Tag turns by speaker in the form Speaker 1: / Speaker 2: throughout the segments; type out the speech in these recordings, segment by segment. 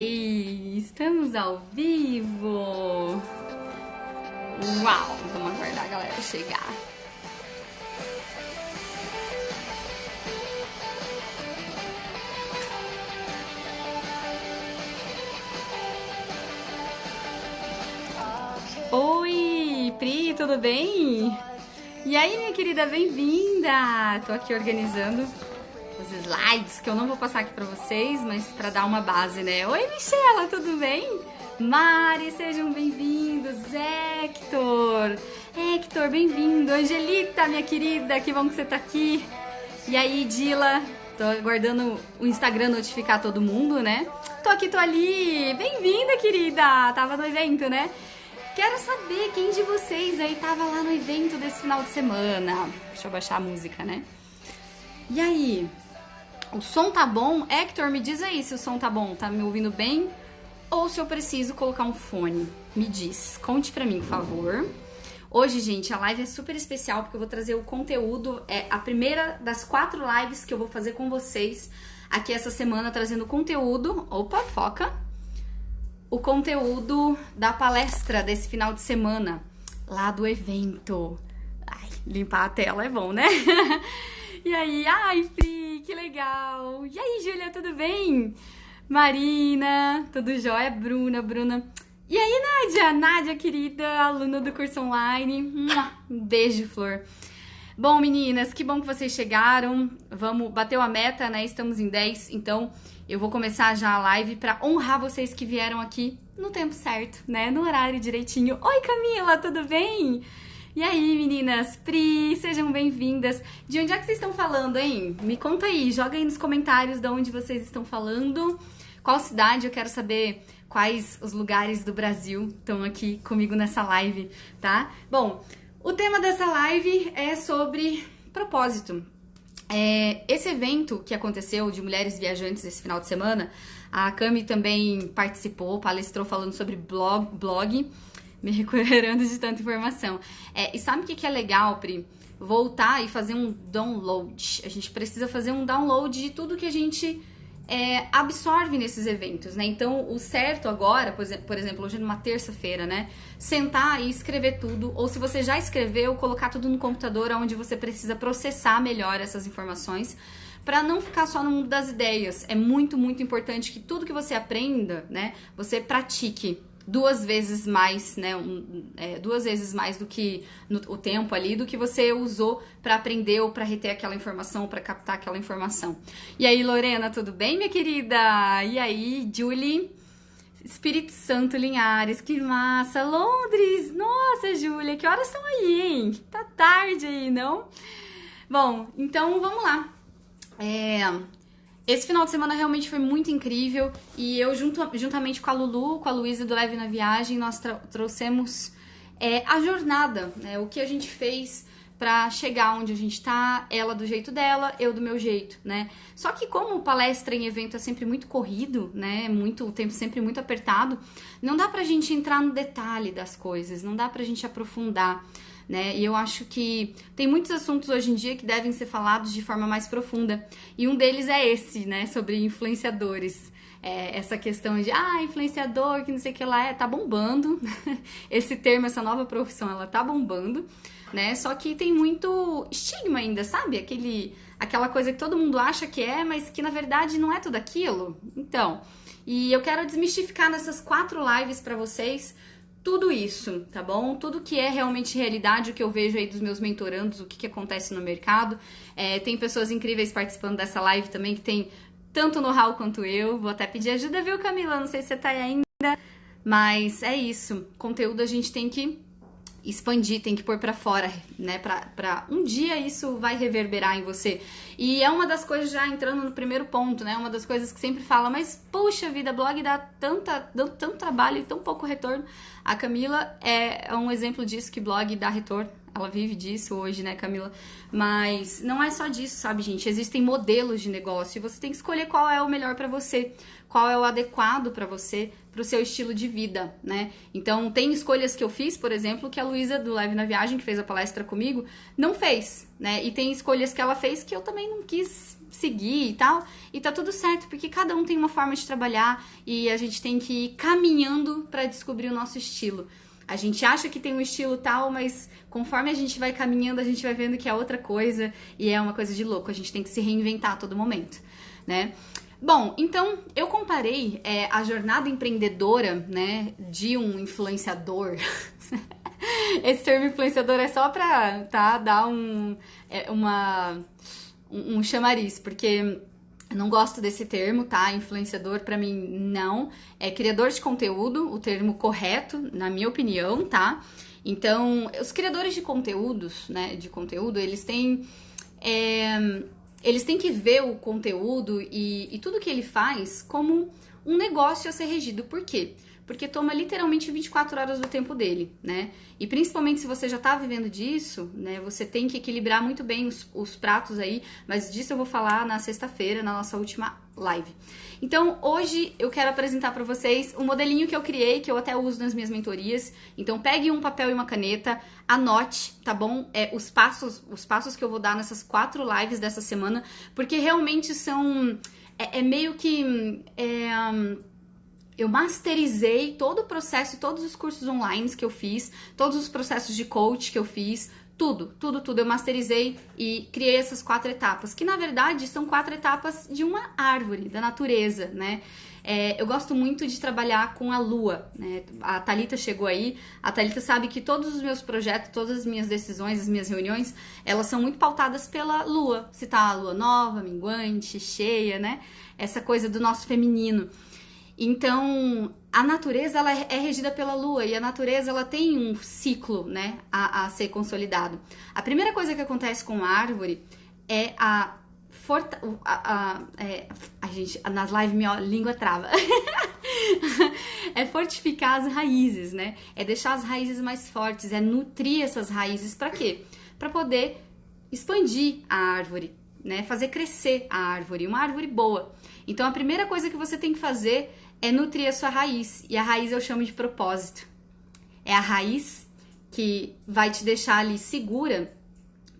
Speaker 1: E estamos ao vivo! Uau! Vamos aguardar a galera chegar. Oi, Pri, tudo bem? E aí, minha querida, bem-vinda! Tô aqui organizando os slides que eu não vou passar aqui pra vocês, mas pra dar uma base, né? Oi, Michela, tudo bem? Mari, sejam bem-vindos. Hector, bem-vindo. Angelita, minha querida, que bom que você tá aqui. E aí, Dila, tô aguardando o Instagram notificar todo mundo, né? Tô aqui, tô ali. Bem-vinda, querida. Tava no evento, né? Quero saber quem de vocês aí tava lá no evento desse final de semana. Deixa eu baixar a música, né? E aí? O som tá bom? Hector, me diz aí se o som tá bom. Tá me ouvindo bem? Ou se eu preciso colocar um fone? Me diz. Conte pra mim, por favor. Hoje, gente, a live é super especial porque eu vou trazer o conteúdo. É a primeira das 4 lives que eu vou fazer com vocês aqui essa semana, trazendo conteúdo. Opa, foca! O conteúdo da palestra desse final de semana, lá do evento. Ai, limpar a tela é bom, né? E aí, ai, Pri, que legal! E aí, Júlia, tudo bem? Marina, tudo jóia? Bruna. E aí, Nádia, querida, aluna do curso online. Um beijo, Flor. Bom, meninas, que bom que vocês chegaram. Bateu a meta, né? Estamos em 10, então eu vou começar já a live para honrar vocês que vieram aqui no tempo certo, né? No horário direitinho. Oi, Camila, tudo bem? E aí, meninas? Pri, sejam bem-vindas. De onde é que vocês estão falando, hein? Me conta aí, joga aí nos comentários de onde vocês estão falando. Qual cidade? Eu quero saber quais os lugares do Brasil estão aqui comigo nessa live, tá? Bom, o tema dessa live é sobre propósito. Esse evento que aconteceu de mulheres viajantes esse final de semana, a Cami também participou, palestrou falando sobre blog, me recuperando de tanta informação. E sabe o que é legal, Pri? Voltar e fazer um download. A gente precisa fazer um download de tudo que a gente absorve nesses eventos, né? Então, o certo agora, por exemplo, hoje é numa terça-feira, né? Sentar e escrever tudo, ou se você já escreveu, colocar tudo no computador, onde você precisa processar melhor essas informações, para não ficar só no mundo das ideias. É muito, muito importante que tudo que você aprenda, né? Você pratique 2 vezes mais, né? 2 vezes mais do que o tempo ali, do que você usou para aprender ou para reter aquela informação, para captar aquela informação. E aí, Lorena, tudo bem, minha querida? E aí, Julie? Espírito Santo, Linhares, que massa! Londres! Nossa, Júlia, que horas são aí, hein? Tá tarde aí, não? Bom, então vamos lá. Esse final de semana realmente foi muito incrível e eu, juntamente com a Lulu, com a Luísa do Leve na Viagem, nós trouxemos a jornada, né? O que a gente fez pra chegar onde a gente tá, ela do jeito dela, eu do meu jeito, né? Só que como palestra em evento é sempre muito corrido, né? O tempo sempre muito apertado, não dá pra gente entrar no detalhe das coisas, não dá pra gente aprofundar, né? E eu acho que tem muitos assuntos hoje em dia que devem ser falados de forma mais profunda. E um deles é esse, né? Sobre influenciadores. Essa questão de, influenciador, que não sei o que lá tá bombando. Esse termo, essa nova profissão, ela tá bombando, né? Só que tem muito estigma ainda, sabe? Aquela coisa que todo mundo acha que mas que na verdade não é tudo aquilo. Então, e eu quero desmistificar nessas 4 lives pra vocês tudo isso, tá bom? Tudo que é realmente realidade, o que eu vejo aí dos meus mentorandos, o que acontece no mercado. Tem pessoas incríveis participando dessa live também, que tem tanto know-how quanto eu. Vou até pedir ajuda, viu, Camila? Não sei se você tá aí ainda, mas é isso. Conteúdo a gente tem que expandir, tem que pôr pra fora, né? Pra um dia isso vai reverberar em você. E é uma das coisas, já entrando no primeiro ponto, né? Uma das coisas que sempre fala, mas puxa vida, blog dá tanto trabalho e tão pouco retorno. A Camila é um exemplo disso, que blog dá retorno. ela vive disso hoje, né, Camila? Mas não é só disso, sabe, gente? Existem modelos de negócio e você tem que escolher qual é o melhor pra você, qual é o adequado pra você, pro seu estilo de vida, né? Então, tem escolhas que eu fiz, por exemplo, que a Luísa do Live na Viagem, que fez a palestra comigo, não fez, né? E tem escolhas que ela fez que eu também não quis seguir e tal, e tá tudo certo, porque cada um tem uma forma de trabalhar e a gente tem que ir caminhando pra descobrir o nosso estilo. A gente acha que tem um estilo tal, mas conforme a gente vai caminhando, a gente vai vendo que é outra coisa e é uma coisa de louco. A gente tem que se reinventar a todo momento, né? Bom, então eu comparei a jornada empreendedora, né, de um influenciador. Esse termo influenciador é só pra, tá, dar um chamariz, porque eu não gosto desse termo, tá? Influenciador, pra mim, não. É criador de conteúdo, o termo correto, na minha opinião, tá? Então, os criadores de conteúdos, né, de conteúdo, eles têm que ver o conteúdo e tudo que ele faz como um negócio a ser regido. Por quê? Porque toma literalmente 24 horas do tempo dele, né? E principalmente se você já tá vivendo disso, né? Você tem que equilibrar muito bem os pratos aí, mas disso eu vou falar na sexta-feira, na nossa última live. Então, hoje eu quero apresentar para vocês um modelinho que eu criei, que eu até uso nas minhas mentorias. Então, pegue um papel e uma caneta, anote, tá bom? Os passos que eu vou dar nessas 4 lives dessa semana, porque realmente são... meio que... eu masterizei todo o processo, todos os cursos online que eu fiz, todos os processos de coach que eu fiz, tudo. Eu masterizei e criei essas 4 etapas, que na verdade são 4 etapas de uma árvore, da natureza, né? Eu gosto muito de trabalhar com a lua, né? A Thalita chegou aí, a Thalita sabe que todos os meus projetos, todas as minhas decisões, as minhas reuniões, elas são muito pautadas pela lua. Se tá a lua nova, minguante, cheia, né? Essa coisa do nosso feminino. Então, a natureza ela é regida pela lua e a natureza ela tem um ciclo, né, a ser consolidado. A primeira coisa que acontece com a árvore é gente, nas lives minha língua trava. É fortificar as raízes, né? É deixar as raízes mais fortes, é nutrir essas raízes para quê? Para poder expandir a árvore, né? Fazer crescer a árvore, uma árvore boa. Então, a primeira coisa que você tem que fazer é nutrir a sua raiz. E a raiz eu chamo de propósito. É a raiz que vai te deixar ali segura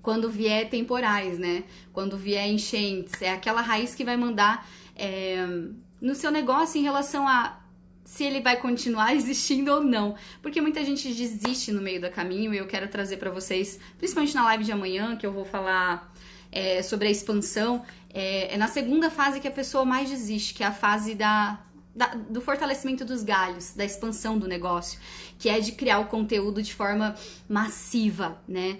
Speaker 1: quando vier temporais, né? Quando vier enchentes. É aquela raiz que vai mandar no seu negócio em relação a se ele vai continuar existindo ou não. Porque muita gente desiste no meio do caminho e eu quero trazer para vocês, principalmente na live de amanhã, que eu vou falar sobre a expansão. É na segunda fase que a pessoa mais desiste, que é a fase do fortalecimento dos galhos, da expansão do negócio, que é de criar o conteúdo de forma massiva, né?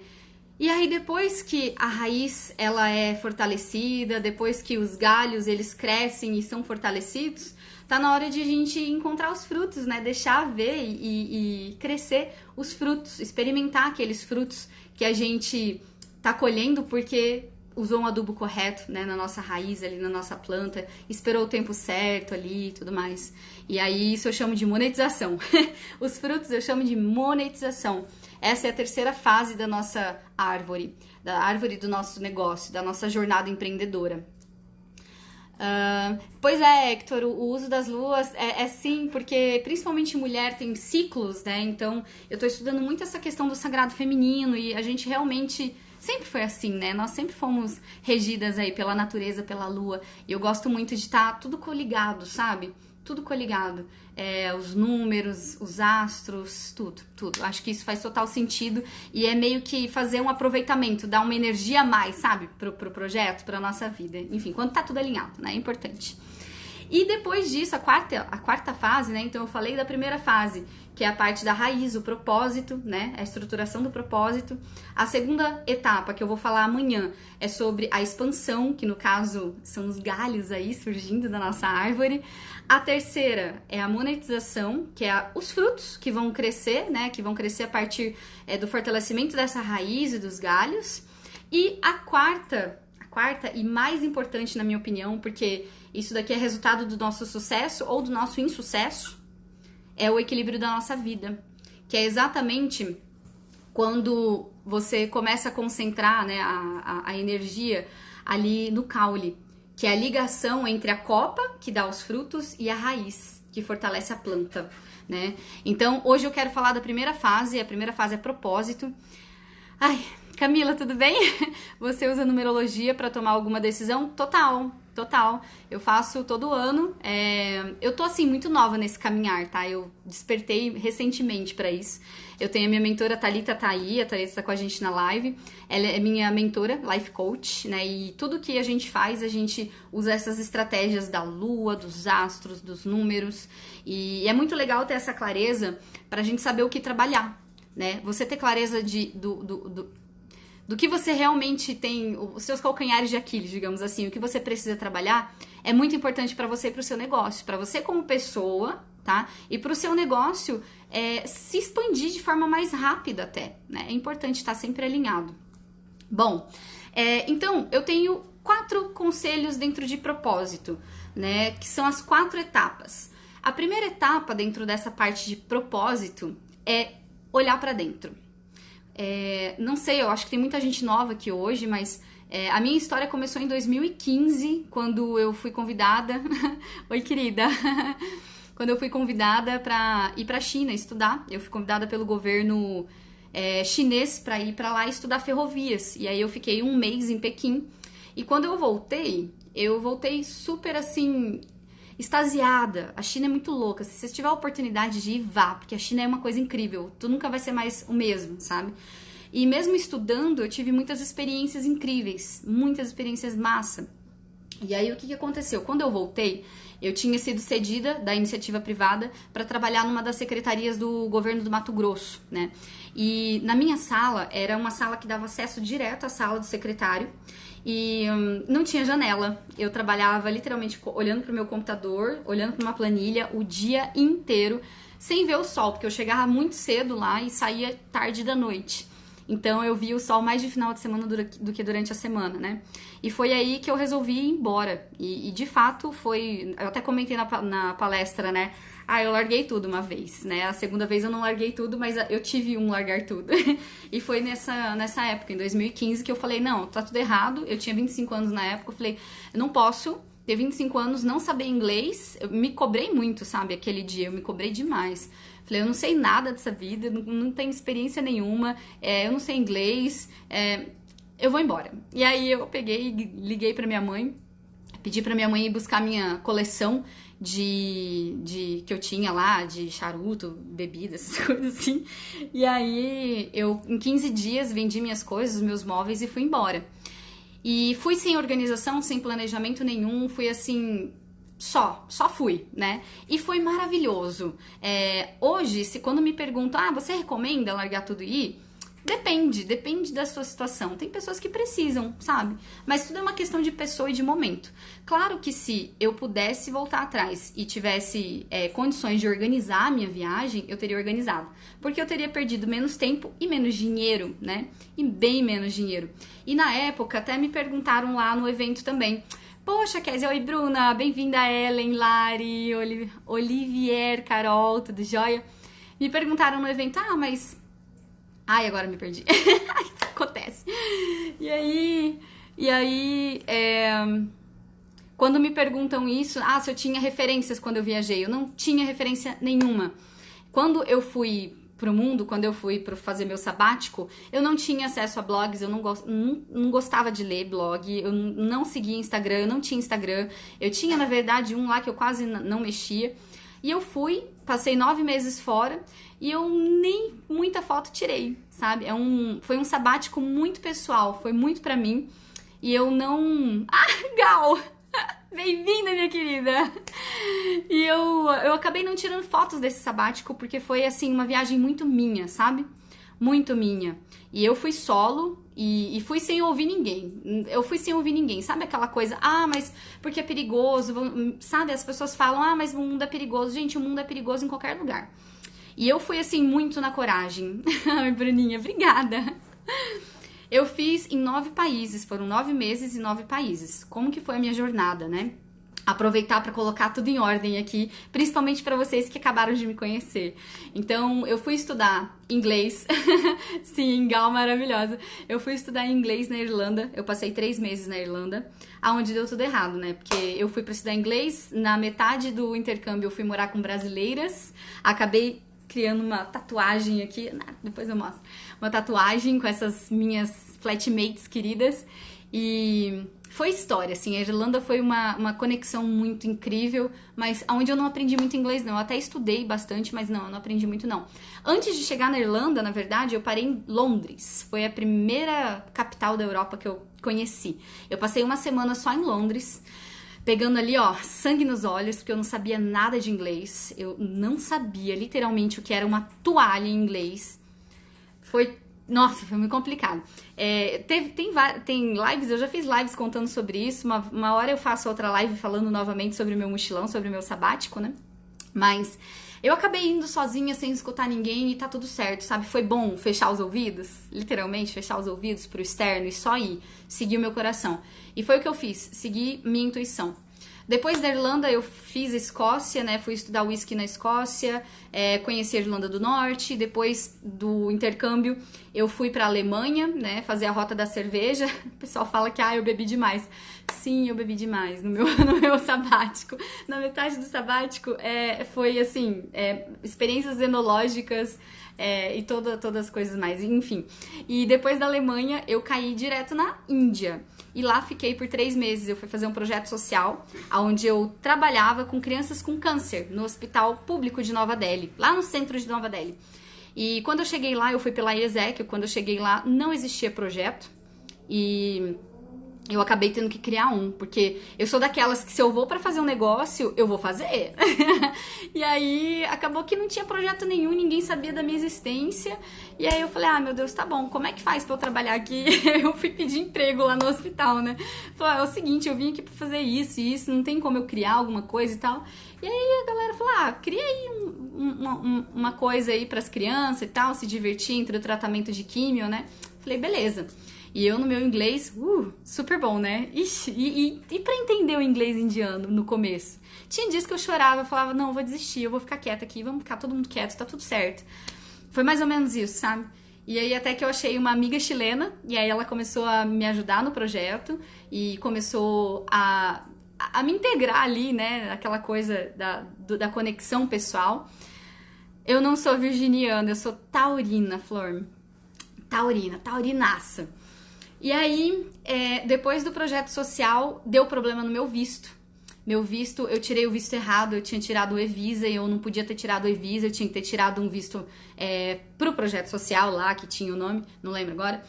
Speaker 1: E aí depois que a raiz ela é fortalecida, depois que os galhos eles crescem e são fortalecidos, tá na hora de a gente encontrar os frutos, né? Deixar ver e crescer os frutos, experimentar aqueles frutos que a gente tá colhendo porque usou um adubo correto, né, na nossa raiz ali, na nossa planta, esperou o tempo certo ali e tudo mais. E aí isso eu chamo de monetização. Os frutos eu chamo de monetização. Essa é a terceira fase da nossa árvore, da árvore do nosso negócio, da nossa jornada empreendedora. Pois é, Hector, o uso das luas sim, porque principalmente mulher tem ciclos, né? Então eu tô estudando muito essa questão do sagrado feminino e a gente realmente sempre foi assim, né? Nós sempre fomos regidas aí pela natureza, pela lua. E eu gosto muito de estar tudo coligado, sabe? Tudo coligado. Os números, os astros, tudo. Acho que isso faz total sentido e é meio que fazer um aproveitamento, dar uma energia a mais, sabe? Pro projeto, pra nossa vida. Enfim, quando tá tudo alinhado, né? É importante. E depois disso, a quarta fase, né? Então eu falei da primeira fase, que é a parte da raiz, o propósito, né? A estruturação do propósito. A segunda etapa, que eu vou falar amanhã, é sobre a expansão, que no caso são os galhos aí surgindo da nossa árvore. A terceira é a monetização, que é os frutos que vão crescer, né? Que vão crescer a partir do fortalecimento dessa raiz e dos galhos. E a quarta e mais importante na minha opinião, porque isso daqui é resultado do nosso sucesso ou do nosso insucesso, é o equilíbrio da nossa vida, que é exatamente quando você começa a concentrar, né, a energia ali no caule, que é a ligação entre a copa, que dá os frutos, e a raiz, que fortalece a planta, né? Então, hoje eu quero falar da primeira fase, a primeira fase é propósito. Ai, Camila, tudo bem? Você usa numerologia para tomar alguma decisão? Total. Eu faço todo ano. Eu tô, assim, muito nova nesse caminhar, tá? Eu despertei recentemente para isso. Eu tenho a minha mentora, Thalita tá aí, a Thalita tá com a gente na live. Ela é minha mentora, life coach, né? E tudo que a gente faz, a gente usa essas estratégias da lua, dos astros, dos números. E é muito legal ter essa clareza pra gente saber o que trabalhar, né? Você ter clareza do que você realmente tem, os seus calcanhares de Aquiles, digamos assim, o que você precisa trabalhar, é muito importante para você e para o seu negócio, para você como pessoa, tá? E para o seu negócio se expandir de forma mais rápida até, né? É importante estar sempre alinhado. Bom, então eu tenho 4 conselhos dentro de propósito, né? Que são as 4 etapas. A primeira etapa dentro dessa parte de propósito é olhar para dentro. Não sei, eu acho que tem muita gente nova aqui hoje, mas a minha história começou em 2015, quando eu fui convidada... Oi, querida! Quando eu fui convidada para ir para a China estudar. Eu fui convidada pelo governo chinês para ir para lá estudar ferrovias. E aí eu fiquei um mês em Pequim. E quando eu voltei super assim... extasiada. A China é muito louca. Se você tiver a oportunidade de ir, vá, porque a China é uma coisa incrível. Tu nunca vai ser mais o mesmo, sabe? E mesmo estudando, eu tive muitas experiências incríveis, muitas experiências massa. E aí, o que aconteceu? Quando eu voltei, eu tinha sido cedida da iniciativa privada para trabalhar numa das secretarias do governo do Mato Grosso, né? E na minha sala, era uma sala que dava acesso direto à sala do secretário. E não tinha janela. Eu trabalhava literalmente olhando para o meu computador, olhando para uma planilha o dia inteiro, sem ver o sol, porque eu chegava muito cedo lá e saía tarde da noite. Então eu via o sol mais de final de semana do que durante a semana, né? E foi aí que eu resolvi ir embora. E de fato foi... Eu até comentei na palestra, né? Eu larguei tudo uma vez, né? A segunda vez eu não larguei tudo, mas eu tive largar tudo. E foi nessa época, em 2015, que eu falei, não, tá tudo errado. Eu tinha 25 anos na época, eu falei, eu não posso ter 25 anos, não saber inglês. Eu me cobrei muito, sabe? Aquele dia, eu me cobrei demais. Falei, eu não sei nada dessa vida, não tenho experiência nenhuma, eu não sei inglês, eu vou embora. E aí eu peguei e liguei pra minha mãe, pedi pra minha mãe ir buscar minha coleção que eu tinha lá, de charuto, bebidas, essas coisas assim. E aí eu, em 15 dias, vendi minhas coisas, meus móveis e fui embora. E fui sem organização, sem planejamento nenhum, fui assim... Só fui, né? E foi maravilhoso. Hoje, quando me perguntam, você recomenda largar tudo e ir? Depende da sua situação. Tem pessoas que precisam, sabe? Mas tudo é uma questão de pessoa e de momento. Claro que se eu pudesse voltar atrás e tivesse condições de organizar a minha viagem, eu teria organizado. Porque eu teria perdido menos tempo e menos dinheiro, né? E bem menos dinheiro. E na época, até me perguntaram lá no evento também... Poxa, Kézia, oi Bruna, bem-vinda Ellen, Lari, Olivier, Carol, tudo jóia? Me perguntaram no evento, mas... Ai, agora me perdi. Isso acontece. E aí, quando me perguntam isso, se eu tinha referências quando eu viajei, eu não tinha referência nenhuma. Quando eu fui pro mundo, quando eu fui fazer meu sabático, eu não tinha acesso a blogs, eu não gostava de ler blog, eu não seguia Instagram, eu não tinha Instagram, eu tinha, na verdade, um lá que eu quase não mexia, e eu passei 9 meses fora, e eu nem muita foto tirei, sabe? Foi um sabático muito pessoal, foi muito pra mim, e eu não... Gal! Bem-vinda, minha querida! E eu acabei não tirando fotos desse sabático, porque foi, assim, uma viagem muito minha, sabe? Muito minha. E eu fui solo e fui sem ouvir ninguém. Eu fui sem ouvir ninguém. Sabe aquela coisa, mas porque é perigoso, sabe? As pessoas falam, mas o mundo é perigoso. Gente, o mundo é perigoso em qualquer lugar. E eu fui, assim, muito na coragem. Ai, Bruninha, obrigada! Eu fiz em 9 países, foram 9 meses e 9 países. Como que foi a minha jornada, né? aproveitar para colocar tudo em ordem aqui, principalmente para vocês que acabaram de me conhecer. Então, eu fui estudar inglês. Sim, Gal maravilhosa. Eu fui estudar inglês na Irlanda. Eu passei 3 meses na Irlanda, aonde deu tudo errado, né? Porque eu fui para estudar inglês, na metade do intercâmbio eu fui morar com brasileiras, acabei criando uma tatuagem aqui, depois eu mostro, uma tatuagem com essas minhas flatmates queridas, e foi história, assim, a Irlanda foi uma conexão muito incrível, mas onde eu não aprendi muito inglês, não. Eu até estudei bastante, mas não, eu não aprendi muito, não. Antes de chegar na Irlanda, na verdade, eu parei em Londres. Foi a primeira capital da Europa que eu conheci. Eu passei uma semana só em Londres, pegando ali, ó, sangue nos olhos, porque eu não sabia nada de inglês. Eu não sabia, literalmente, o que era uma toalha em inglês. Nossa, foi muito complicado. Tem lives, eu já fiz lives contando sobre isso. Uma hora eu faço outra live falando novamente sobre o meu mochilão, sobre o meu sabático, né? Mas eu acabei indo sozinha, sem escutar ninguém, e tá tudo certo, sabe? Foi bom fechar os ouvidos, literalmente fechar os ouvidos pro externo e só ir, seguir o meu coração. E foi o que eu fiz, segui minha intuição. Depois da Irlanda, eu fiz a Escócia, né? Fui estudar whisky na Escócia, conheci a Irlanda do Norte. Depois do intercâmbio, eu fui pra Alemanha, né? Fazer a rota da cerveja. O pessoal fala que, eu bebi demais. Sim, eu bebi demais no meu sabático. Na metade do sabático, foi assim, experiências enológicas, e todas as coisas mais, enfim. E depois da Alemanha, eu caí direto na Índia. E lá fiquei por 3 meses. Eu fui fazer um projeto social, onde eu trabalhava com crianças com câncer, no hospital público de Nova Delhi, lá no centro de Nova Delhi. E quando eu cheguei lá, eu fui pela IESEC, quando eu cheguei lá, não existia projeto. E eu acabei tendo que criar um, porque eu sou daquelas que se eu vou pra fazer um negócio, eu vou fazer. E aí, acabou que não tinha projeto nenhum, ninguém sabia da minha existência. E aí eu falei, meu Deus, tá bom, como é que faz pra eu trabalhar aqui? Eu fui pedir emprego lá no hospital, né? Falei, é o seguinte, eu vim aqui pra fazer isso e isso, não tem como eu criar alguma coisa e tal. E aí a galera falou, cria aí uma coisa aí pras crianças e tal, se divertir entre o tratamento de químio, né? Falei, beleza. E eu no meu inglês, super bom, né? Ixi, e pra entender o inglês indiano no começo? Tinha dias que eu chorava, eu falava, não, eu vou desistir, eu vou ficar quieta aqui, vamos ficar todo mundo quieto, tá tudo certo. Foi mais ou menos isso, sabe? E aí até que eu achei uma amiga chilena, e aí ela começou a me ajudar no projeto, e começou a me integrar ali, né? Aquela coisa da conexão pessoal. Eu não sou virginiana, eu sou taurina, Flor. Taurinaça. E aí, depois do projeto social, deu problema no meu visto. Meu visto, eu tirei o visto errado, eu tinha tirado o E-Visa e eu não podia ter tirado o E-Visa, eu tinha que ter tirado um visto pro projeto social lá, que tinha o nome, não lembro agora.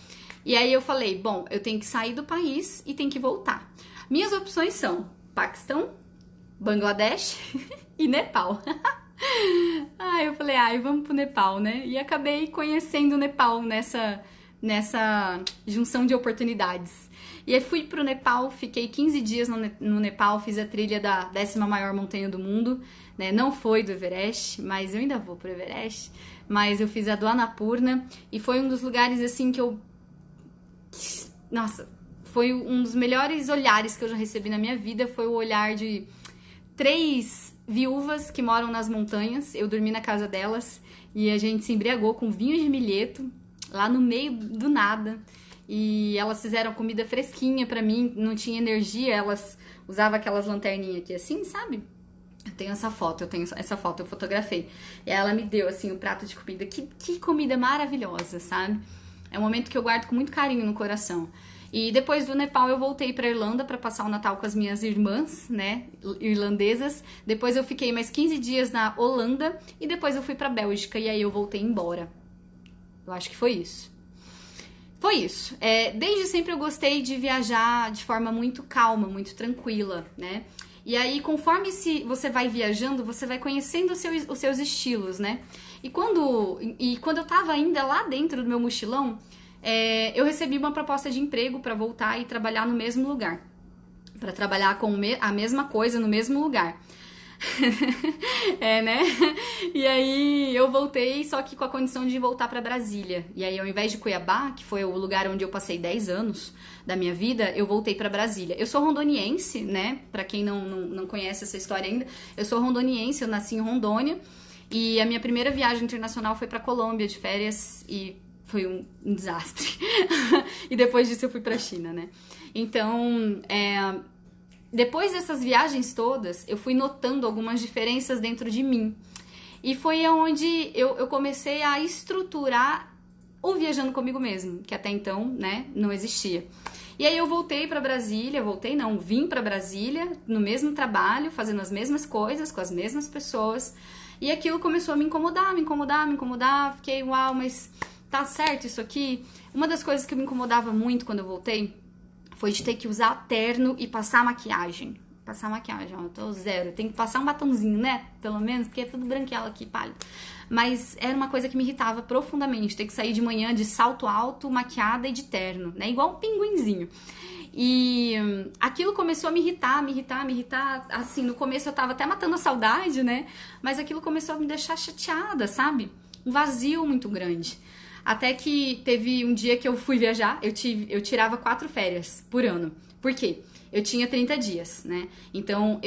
Speaker 1: E aí eu falei, bom, eu tenho que sair do país e tenho que voltar. Minhas opções são Paquistão, Bangladesh e Nepal. Eu falei, vamos pro Nepal, né? E acabei conhecendo o Nepal nessa junção de oportunidades. E aí fui pro Nepal, fiquei 15 dias no Nepal, fiz a trilha da 10ª maior montanha do mundo, né? Não foi do Everest, mas eu ainda vou pro Everest. Mas eu fiz a do Annapurna e foi um dos lugares assim que Nossa, foi um dos melhores olhares que eu já recebi na minha vida, foi o olhar de 3 viúvas que moram nas montanhas. Eu dormi na casa delas e a gente se embriagou com vinho de milheto, lá no meio do nada. E elas fizeram comida fresquinha pra mim, não tinha energia, elas usavam aquelas lanterninhas aqui assim, sabe? Eu tenho essa foto, eu fotografei. E ela me deu, assim, um prato de comida. Que comida maravilhosa, sabe? É um momento que eu guardo com muito carinho no coração. E depois do Nepal eu voltei pra Irlanda pra passar o Natal com as minhas irmãs, né, irlandesas. Depois eu fiquei mais 15 dias na Holanda e depois eu fui pra Bélgica e aí eu voltei embora. Eu acho que foi isso. Foi isso. Desde sempre eu gostei de viajar de forma muito calma, muito tranquila, né? E aí, conforme você vai viajando, você vai conhecendo os seus estilos, né? E quando eu tava ainda lá dentro do meu mochilão, eu recebi uma proposta de emprego para voltar e trabalhar no mesmo lugar. Para trabalhar com a mesma coisa no mesmo lugar. É, né? E aí eu voltei, só que com a condição de voltar pra Brasília. E aí, ao invés de Cuiabá, que foi o lugar onde eu passei 10 anos da minha vida, eu voltei pra Brasília. Eu sou rondoniense, né? Pra quem não conhece essa história ainda, eu sou rondoniense, eu nasci em Rondônia. E a minha primeira viagem internacional foi pra Colômbia de férias e foi um desastre. E depois disso eu fui pra China, né? Então, depois dessas viagens todas, eu fui notando algumas diferenças dentro de mim. E foi onde eu comecei a estruturar o Viajando Comigo Mesmo, que até então, né, não existia. E aí eu voltei pra Brasília, vim pra Brasília, no mesmo trabalho, fazendo as mesmas coisas, com as mesmas pessoas. E aquilo começou a me incomodar. Fiquei, uau, mas tá certo isso aqui? Uma das coisas que me incomodava muito quando eu voltei foi de ter que usar terno e passar maquiagem. Ó, eu tô zero. Tem que passar um batonzinho, né? Pelo menos, porque é tudo branquelo aqui, pálido. Mas era uma coisa que me irritava profundamente. Ter que sair de manhã de salto alto, maquiada e de terno, né? Igual um pinguinzinho. E aquilo começou a me irritar. Assim, no começo eu tava até matando a saudade, né? Mas aquilo começou a me deixar chateada, sabe? Um vazio muito grande. Até que teve um dia que eu fui viajar, eu tirava 4 férias por ano. Por quê? Eu tinha 30 dias, né? Então,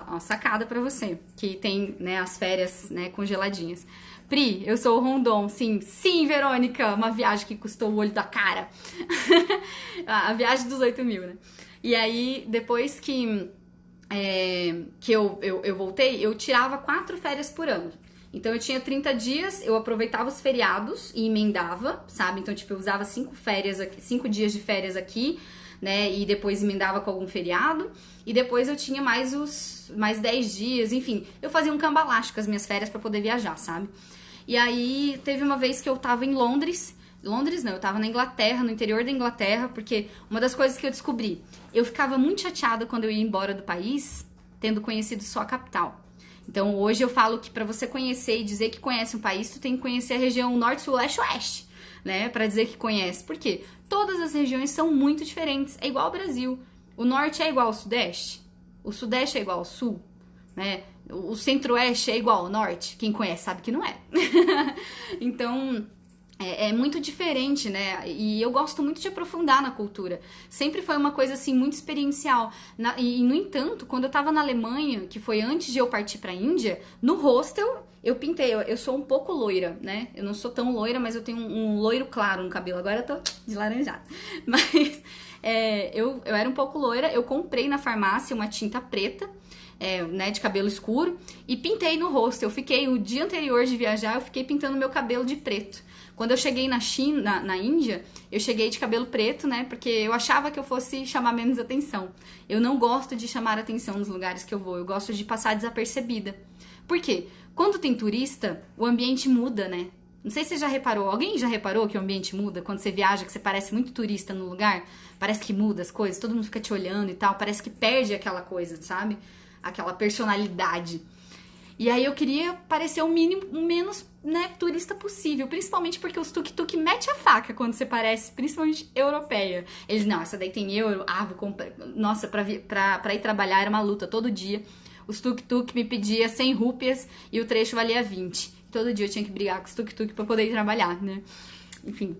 Speaker 1: a sacada pra você, que tem, né, as férias, né, congeladinhas. Pri, eu sou o Rondon, sim, Verônica, uma viagem que custou o olho da cara. A viagem dos 8 mil, né? E aí, depois que eu voltei, eu tirava 4 férias por ano. Então, eu tinha 30 dias, eu aproveitava os feriados e emendava, sabe? Então, tipo, eu usava 5 dias de férias aqui, né? E depois emendava com algum feriado. E depois eu tinha mais 10 dias, enfim. Eu fazia um cambalacho com as minhas férias pra poder viajar, sabe? E aí, teve uma vez que eu tava em Londres. Londres não, eu tava na Inglaterra, no interior da Inglaterra, porque uma das coisas que eu descobri, eu ficava muito chateada quando eu ia embora do país, tendo conhecido só a capital. Então, hoje eu falo que pra você conhecer e dizer que conhece um país, tu tem que conhecer a região norte, sul, leste, oeste, né? Pra dizer que conhece. Por quê? Todas as regiões são muito diferentes. É igual ao Brasil. O norte é igual ao sudeste. O sudeste é igual ao sul, né? O centro-oeste é igual ao norte. Quem conhece sabe que não é. Então, é muito diferente, né? E eu gosto muito de aprofundar na cultura. Sempre foi uma coisa, assim, muito experiencial. E, no entanto, quando eu tava na Alemanha, que foi antes de eu partir pra Índia, no hostel, eu pintei. Eu sou um pouco loira, né? Eu não sou tão loira, mas eu tenho um loiro claro no cabelo. Agora eu tô de laranjada. Mas eu era um pouco loira. Eu comprei na farmácia uma tinta preta, né, de cabelo escuro, e pintei no hostel. Eu fiquei, o dia anterior de viajar, eu fiquei pintando meu cabelo de preto. Quando eu cheguei na Índia, eu cheguei de cabelo preto, né? Porque eu achava que eu fosse chamar menos atenção. Eu não gosto de chamar atenção nos lugares que eu vou. Eu gosto de passar desapercebida. Por quê? Quando tem turista, o ambiente muda, né? Não sei se você já reparou. Alguém já reparou que o ambiente muda? Quando você viaja, que você parece muito turista no lugar? Parece que muda as coisas, todo mundo fica te olhando e tal. Parece que perde aquela coisa, sabe? Aquela personalidade. E aí eu queria parecer o menos, né, turista possível. Principalmente porque os tuk-tuk mete a faca quando você parece, principalmente europeia. Eles, não, essa daí tem euro. Ah, vou comprar. Nossa, pra ir trabalhar era uma luta todo dia. Os tuk-tuk me pedia 100 rúpias e o trecho valia 20. Todo dia eu tinha que brigar com os tuk-tuk pra poder ir trabalhar, né? Enfim.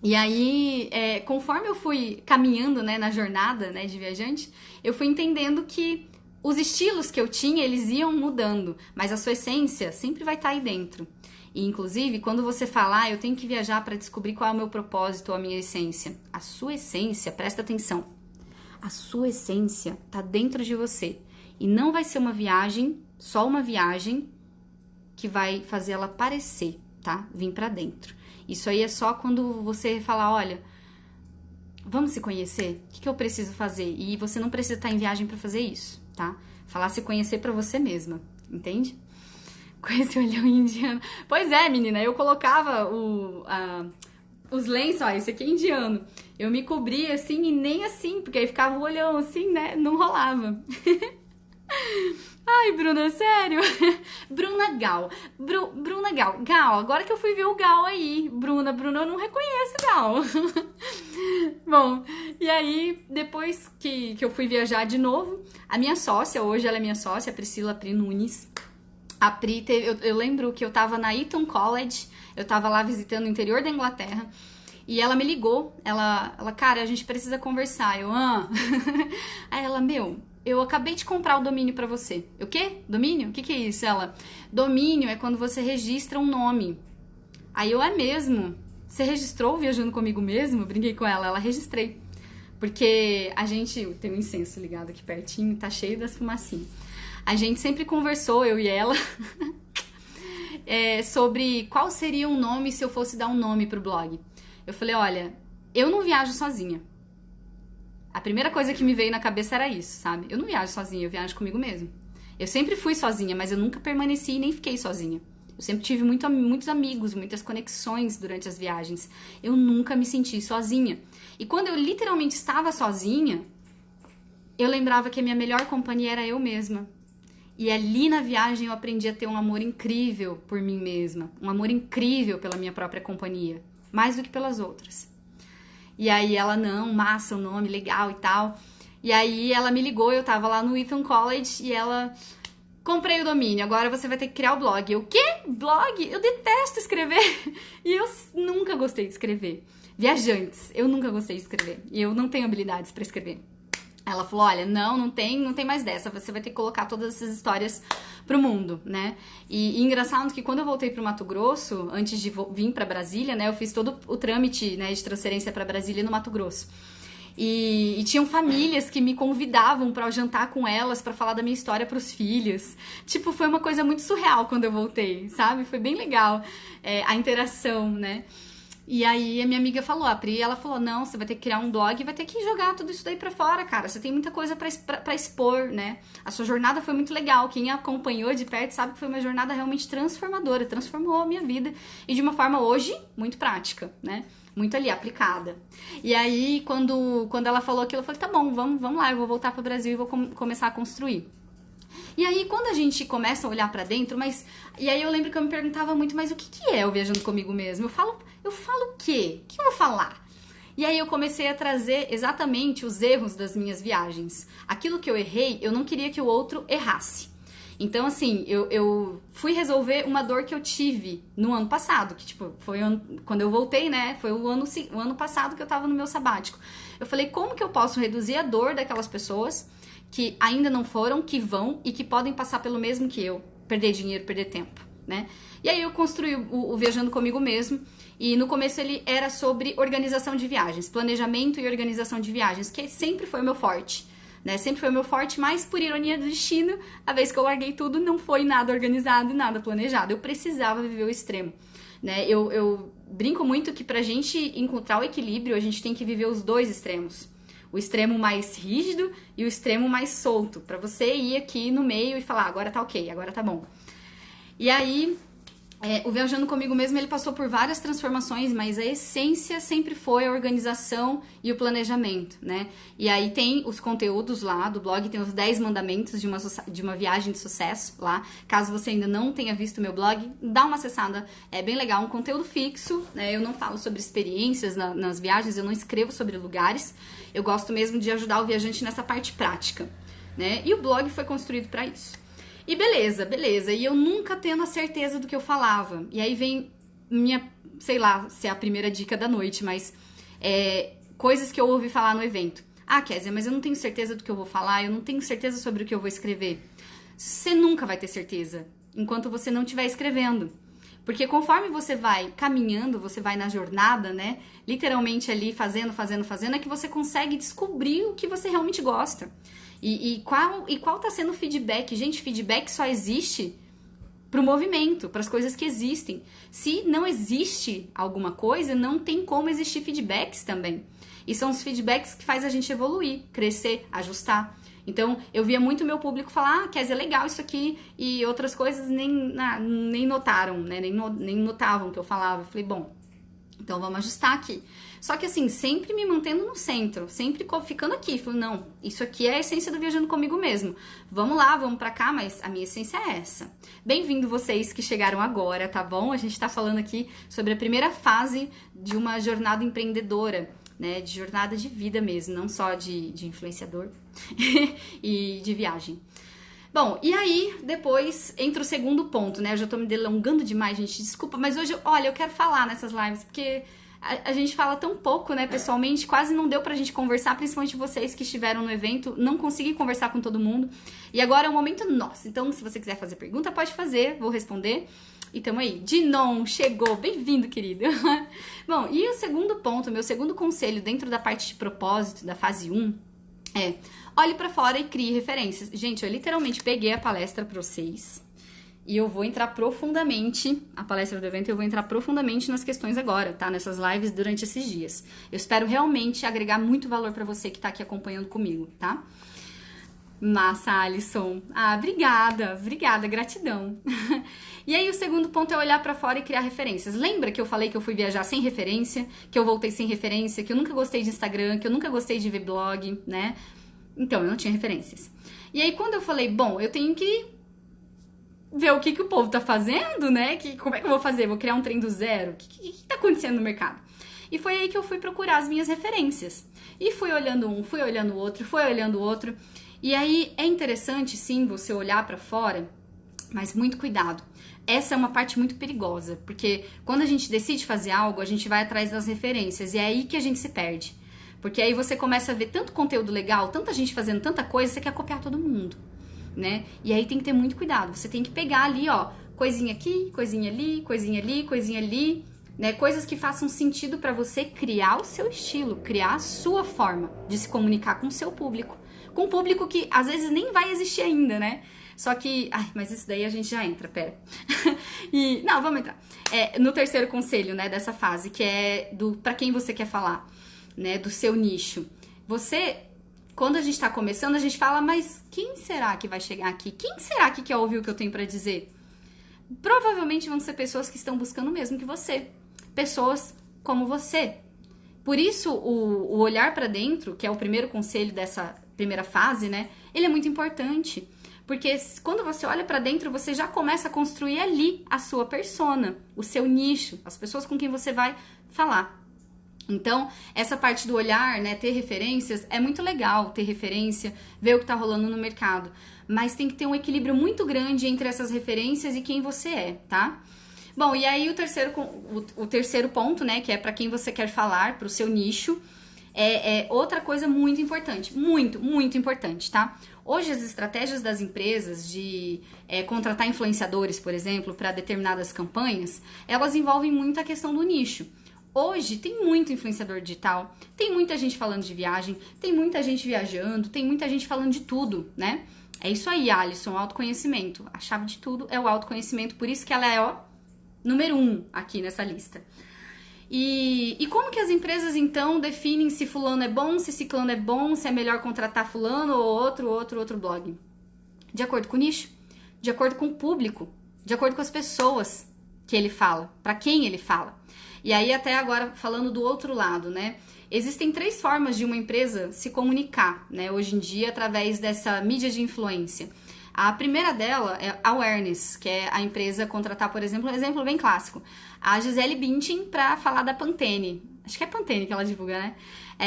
Speaker 1: E aí, conforme eu fui caminhando, né, na jornada, né, de viajante, eu fui entendendo que os estilos que eu tinha, eles iam mudando, mas a sua essência sempre vai estar aí dentro. E, inclusive, quando você falar, eu tenho que viajar para descobrir qual é o meu propósito ou a minha essência. A sua essência, presta atenção, a sua essência tá dentro de você. E não vai ser uma viagem, só uma viagem, que vai fazer ela aparecer, tá? Vir pra dentro. Isso aí é só quando você falar, olha, vamos se conhecer? O que eu preciso fazer? E você não precisa estar em viagem pra fazer isso, tá? Falar se conhecer pra você mesma, entende? Com esse olhão indiano. Pois é, menina, eu colocava os lenços, ó, esse aqui é indiano. Eu me cobria assim e nem assim, porque aí ficava o olhão assim, né? Não rolava. Ai, Bruna, sério? Bruna Gal. Bruna Gal. Gal, agora que eu fui ver o Gal aí. Bruna, eu não reconheço Gal. Bom, e aí, depois que eu fui viajar de novo, a minha sócia, hoje ela é minha sócia, a Priscila Pri Nunes. A Pri, eu lembro que eu tava na Eton College, eu tava lá visitando o interior da Inglaterra, e ela me ligou, ela, cara, a gente precisa conversar. Aí ela, eu acabei de comprar o domínio pra você. O quê? Domínio? O que é isso? Ela, domínio é quando você registra um nome. Aí eu, é mesmo? Você registrou viajando comigo mesmo? Brinquei com ela, registrei. Porque a gente, tem um incenso ligado aqui pertinho, tá cheio das fumacinhas. A gente sempre conversou, eu e ela, sobre qual seria um nome se eu fosse dar um nome pro blog. Eu falei, olha, eu não viajo sozinha. A primeira coisa que me veio na cabeça era isso, sabe? Eu não viajo sozinha, eu viajo comigo mesmo. Eu sempre fui sozinha, mas eu nunca permaneci e nem fiquei sozinha. Eu sempre tive muitos amigos, muitas conexões durante as viagens. Eu nunca me senti sozinha. E quando eu literalmente estava sozinha, eu lembrava que a minha melhor companhia era eu mesma. E ali na viagem eu aprendi a ter um amor incrível por mim mesma. Um amor incrível pela minha própria companhia. Mais do que pelas outras. E aí ela, não, massa o nome, legal e tal. E aí ela me ligou, eu tava lá no Eton College e ela... Comprei o domínio, agora você vai ter que criar o blog. Eu, o quê? Blog? Eu detesto escrever. E eu nunca gostei de escrever. Viajantes, eu nunca gostei de escrever. E eu não tenho habilidades pra escrever. Ela falou, olha, não tem mais dessa. Você vai ter que colocar todas essas histórias pro mundo, né? E engraçado que quando eu voltei pro Mato Grosso, antes de vir pra Brasília, né? Eu fiz todo o trâmite, né, de transferência pra Brasília no Mato Grosso. E tinham famílias que me convidavam para jantar com elas para falar da minha história para os filhos. Tipo, foi uma coisa muito surreal quando eu voltei, sabe? Foi bem legal a interação, né? E aí a minha amiga falou, a Pri, ela falou, não, você vai ter que criar um blog e vai ter que jogar tudo isso daí pra fora, cara. Você tem muita coisa pra expor, né? A sua jornada foi muito legal. Quem acompanhou de perto sabe que foi uma jornada realmente transformadora. Transformou a minha vida. E de uma forma, hoje, muito prática, né? Muito ali, aplicada. E aí, quando ela falou aquilo, eu falei, tá bom, vamos lá, eu vou voltar pro Brasil e vou começar a construir. E aí, quando a gente começa a olhar pra dentro, e aí eu lembro que eu me perguntava muito, mas o que é o Viajando Comigo Mesmo? Eu falo o quê? O que eu vou falar? E aí eu comecei a trazer exatamente os erros das minhas viagens. Aquilo que eu errei, eu não queria que o outro errasse. Então, assim, eu fui resolver uma dor que eu tive no ano passado, que, tipo, foi quando eu voltei, né? Foi o ano passado que eu tava no meu sabático. Eu falei, como que eu posso reduzir a dor daquelas pessoas que ainda não foram, que vão e que podem passar pelo mesmo que eu, perder dinheiro, perder tempo, né? E aí eu construí o Viajando Comigo Mesmo, e no começo ele era sobre organização de viagens, planejamento e organização de viagens, que sempre foi o meu forte, né? Sempre foi o meu forte, mas por ironia do destino, a vez que eu larguei tudo, não foi nada organizado e nada planejado. Eu precisava viver o extremo, né? Eu brinco muito que pra gente encontrar o equilíbrio, a gente tem que viver os dois extremos. O extremo mais rígido e o extremo mais solto, pra você ir aqui no meio e falar, agora tá ok, agora tá bom. E aí, o Viajando Comigo Mesmo, ele passou por várias transformações, mas a essência sempre foi a organização e o planejamento, né? E aí tem os conteúdos lá do blog, tem os 10 mandamentos de uma viagem de sucesso lá. Caso você ainda não tenha visto o meu blog, dá uma acessada, é bem legal, um conteúdo fixo, né? Eu não falo sobre experiências nas viagens, eu não escrevo sobre lugares, eu gosto mesmo de ajudar o viajante nessa parte prática, né? E o blog foi construído para isso. E beleza. E eu nunca tendo a certeza do que eu falava. E aí vem minha, sei lá, se é a primeira dica da noite, mas coisas que eu ouvi falar no evento. Ah, Kézia, mas eu não tenho certeza do que eu vou falar, eu não tenho certeza sobre o que eu vou escrever. Você nunca vai ter certeza enquanto você não estiver escrevendo. Porque conforme você vai caminhando, você vai na jornada, né? Literalmente ali fazendo, é que você consegue descobrir o que você realmente gosta. E qual tá sendo o feedback? Gente, feedback só existe pro movimento, para as coisas que existem. Se não existe alguma coisa, não tem como existir feedbacks também. E são os feedbacks que faz a gente evoluir, crescer, ajustar. Então, eu via muito meu público falar, Kézia, é legal isso aqui, e outras coisas nem notaram, né? Nem notavam o que eu falava. Eu falei, bom, Então vamos ajustar aqui. Só que assim, sempre me mantendo no centro, sempre ficando aqui, falando, não, isso aqui é a essência do Viajando Comigo mesmo. Vamos lá, vamos pra cá, mas a minha essência é essa. Bem-vindo vocês que chegaram agora, tá bom? A gente tá falando aqui sobre a primeira fase de uma jornada empreendedora, né? De jornada de vida mesmo, não só de influenciador e de viagem. Bom, e aí, depois, entra o segundo ponto, né? Eu já tô me delongando demais, gente, desculpa, mas hoje, olha, eu quero falar nessas lives, porque a gente fala tão pouco, né, pessoalmente, quase não deu pra gente conversar, principalmente vocês que estiveram no evento, não consegui conversar com todo mundo, e agora é o momento nosso, então se você quiser fazer pergunta, pode fazer, vou responder, e tamo aí. Dinon, chegou, bem-vindo, querido. Bom, e o segundo ponto, meu segundo conselho dentro da parte de propósito, da fase 1, olhe pra fora e crie referências. Gente, eu literalmente peguei a palestra pra vocês e eu vou entrar profundamente, a palestra do evento, eu vou entrar profundamente nas questões agora, tá? Nessas lives durante esses dias. Eu espero realmente agregar muito valor pra você que tá aqui acompanhando comigo, tá? Massa, Alisson. Ah, obrigada, gratidão. E aí o segundo ponto é olhar pra fora e criar referências. Lembra que eu falei que eu fui viajar sem referência, que eu voltei sem referência, que eu nunca gostei de Instagram, que eu nunca gostei de ver blog, né? Então, eu não tinha referências. E aí, quando eu falei, bom, eu tenho que ver o que o povo tá fazendo, né? Como é que eu vou fazer? Vou criar um trem do zero? O que tá acontecendo no mercado? E foi aí que eu fui procurar as minhas referências. E fui olhando um, fui olhando o outro, fui olhando o outro. E aí, é interessante, sim, você olhar pra fora, mas muito cuidado. Essa é uma parte muito perigosa, porque quando a gente decide fazer algo, a gente vai atrás das referências. E é aí que a gente se perde. Porque aí você começa a ver tanto conteúdo legal, tanta gente fazendo tanta coisa, você quer copiar todo mundo, né? E aí tem que ter muito cuidado. Você tem que pegar ali, ó, coisinha aqui, coisinha ali, coisinha ali, coisinha ali, né? Coisas que façam sentido pra você criar o seu estilo, criar a sua forma de se comunicar com o seu público. Com um público que às vezes nem vai existir ainda, né? Só que... Ai, mas isso daí a gente já entra, pera. Não, vamos entrar. No terceiro conselho, né, dessa fase, que é pra quem você quer falar. Né, do seu nicho. Você, quando a gente tá começando, a gente fala, mas quem será que vai chegar aqui? Quem será que quer ouvir o que eu tenho pra dizer? Provavelmente vão ser pessoas que estão buscando o mesmo que você. Pessoas como você. Por isso, o olhar pra dentro, que é o primeiro conselho dessa primeira fase, né, ele é muito importante. Porque quando você olha pra dentro, você já começa a construir ali a sua persona, o seu nicho, as pessoas com quem você vai falar. Então, essa parte do olhar, né, ter referências, é muito legal ter referência, ver o que tá rolando no mercado. Mas tem que ter um equilíbrio muito grande entre essas referências e quem você é, tá? Bom, e aí o terceiro ponto, né, que é pra quem você quer falar, pro seu nicho, é outra coisa muito importante, muito importante, tá? Hoje as estratégias das empresas de contratar influenciadores, por exemplo, para determinadas campanhas, elas envolvem muito a questão do nicho. Hoje tem muito influenciador digital, tem muita gente falando de viagem, tem muita gente viajando, tem muita gente falando de tudo, né? É isso aí, Alisson, autoconhecimento. A chave de tudo é o autoconhecimento, por isso que ela é, ó, número 1 aqui nessa lista. E como que as empresas, então, definem se fulano é bom, se ciclano é bom, se é melhor contratar fulano ou outro blog? De acordo com o nicho, de acordo com o público, de acordo com as pessoas que ele fala, para quem ele fala. E aí, até agora, falando do outro lado, né? Existem 3 formas de uma empresa se comunicar, né? Hoje em dia, através dessa mídia de influência. A primeira dela é awareness, que é a empresa contratar, por exemplo, um exemplo bem clássico. A Gisele Bündchen para falar da Pantene. Acho que é Pantene que ela divulga, né?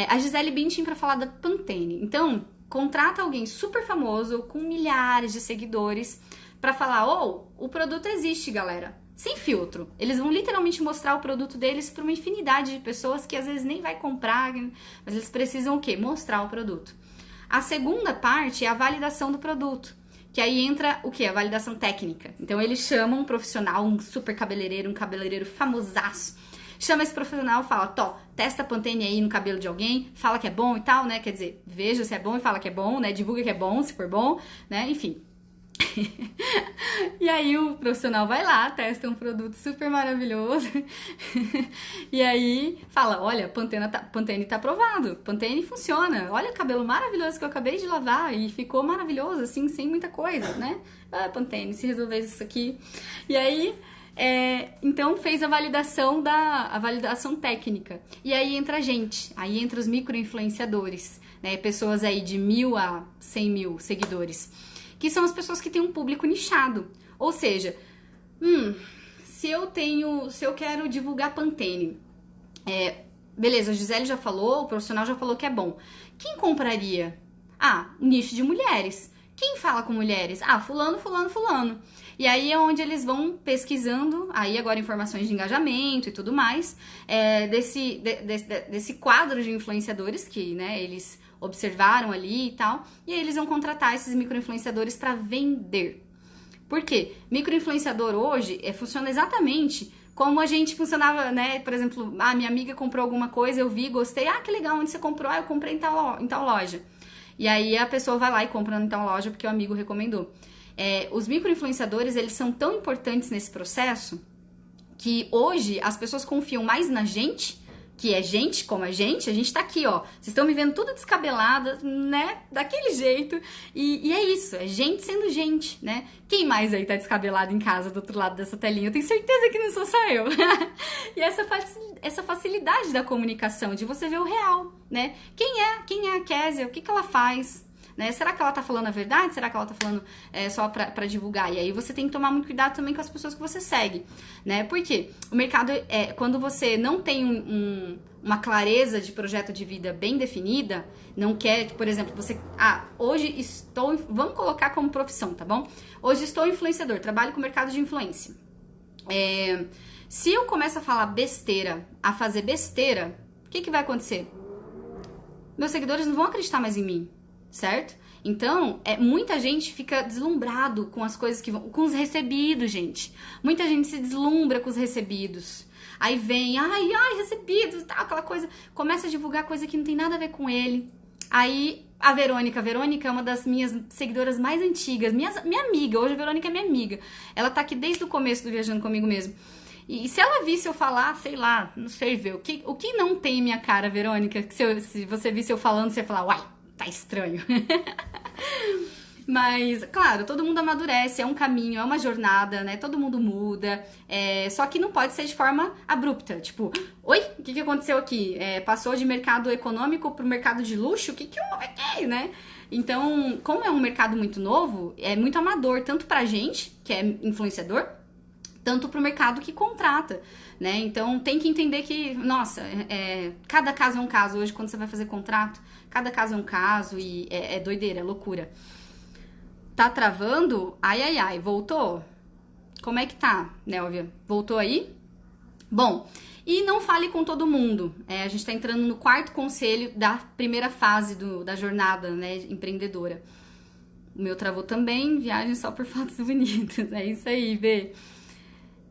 Speaker 1: A Gisele Bündchen para falar da Pantene. Então, contrata alguém super famoso, com milhares de seguidores, para falar, o produto existe, galera. Sem filtro. Eles vão literalmente mostrar o produto deles para uma infinidade de pessoas que às vezes nem vai comprar, mas eles precisam o quê? Mostrar o produto. A segunda parte é a validação do produto, que aí entra o quê? A validação técnica. Então eles chamam um profissional, um super cabeleireiro, um cabeleireiro famosaço, chama esse profissional e fala, testa a Pantene aí no cabelo de alguém, fala que é bom e tal, né? Quer dizer, veja se é bom e fala que é bom, né? Divulga que é bom, se for bom, né? Enfim. E aí o profissional vai lá, testa um produto super maravilhoso e aí fala, olha, Pantene tá aprovado, Pantene funciona, olha o cabelo maravilhoso que eu acabei de lavar e ficou maravilhoso, assim, sem muita coisa, né? Pantene, se resolver isso aqui. E aí Então fez a validação técnica. E aí entra a gente, aí entra os micro-influenciadores, né? Pessoas aí de 1.000 a 100 mil seguidores, que são as pessoas que têm um público nichado. Ou seja, se eu quero divulgar Pantene, beleza, a Gisele já falou, o profissional já falou que é bom. Quem compraria? Nicho de mulheres. Quem fala com mulheres? Fulano, fulano, fulano. E aí é onde eles vão pesquisando, aí agora informações de engajamento e tudo mais, desse quadro de influenciadores que, né, eles observaram ali e tal, e aí eles vão contratar esses micro-influenciadores para vender. Por quê? Micro-influenciador hoje funciona exatamente como a gente funcionava, né? Por exemplo, minha amiga comprou alguma coisa, eu vi, gostei, que legal, onde você comprou? Eu comprei em tal loja. E aí a pessoa vai lá e compra em tal loja porque o amigo recomendou. Os micro-influenciadores, eles são tão importantes nesse processo que hoje as pessoas confiam mais na gente, que é gente como a gente tá aqui, ó. Vocês estão me vendo tudo descabelada, né? Daquele jeito. E é isso, é gente sendo gente, né? Quem mais aí tá descabelado em casa do outro lado dessa telinha? Eu tenho certeza que não sou só eu. E essa facilidade da comunicação, de você ver o real, né? Quem é a Kézia? O que ela faz? Né? Será que ela tá falando a verdade? Será que ela tá falando só pra divulgar? E aí você tem que tomar muito cuidado também com as pessoas que você segue, né? Porque o mercado, quando você não tem uma clareza de projeto de vida bem definida, não quer que, por exemplo, você... hoje estou... Vamos colocar como profissão, tá bom? Hoje estou influenciador, trabalho com o mercado de influência. Se eu começo a falar besteira, a fazer besteira, o que vai acontecer? Meus seguidores não vão acreditar mais em mim. Certo? Então, muita gente fica deslumbrado com as coisas que vão... Com os recebidos, gente. Muita gente se deslumbra com os recebidos. Aí vem, recebidos e tal, aquela coisa. Começa a divulgar coisa que não tem nada a ver com ele. Aí, a Verônica é uma das minhas seguidoras mais antigas. Minha amiga, hoje a Verônica é minha amiga. Ela tá aqui desde o começo do Viajando Comigo mesmo. E se ela visse eu falar, sei lá, não sei ver. O que não tem em minha cara, Verônica? Se você visse eu falando, você ia falar, uai, tá estranho. Mas, claro, todo mundo amadurece, é um caminho, é uma jornada, né? Todo mundo muda, só que não pode ser de forma abrupta. Tipo, oi, o que aconteceu aqui? Passou de mercado econômico pro mercado de luxo? O que houve aqui, né? Então, como é um mercado muito novo, é muito amador, tanto pra gente, que é influenciador, tanto pro mercado que contrata, né? Então, tem que entender que, nossa, cada caso é um caso. Hoje, quando você vai fazer contrato, cada caso é um caso e é doideira, é loucura. Tá travando? Ai, voltou? Como é que tá, Nélvia? Voltou aí? Bom, e não fale com todo mundo. A gente tá entrando no 4º conselho da primeira fase da jornada, né, empreendedora. O meu travou também, viagem só por fotos bonitas. É isso aí, Bê.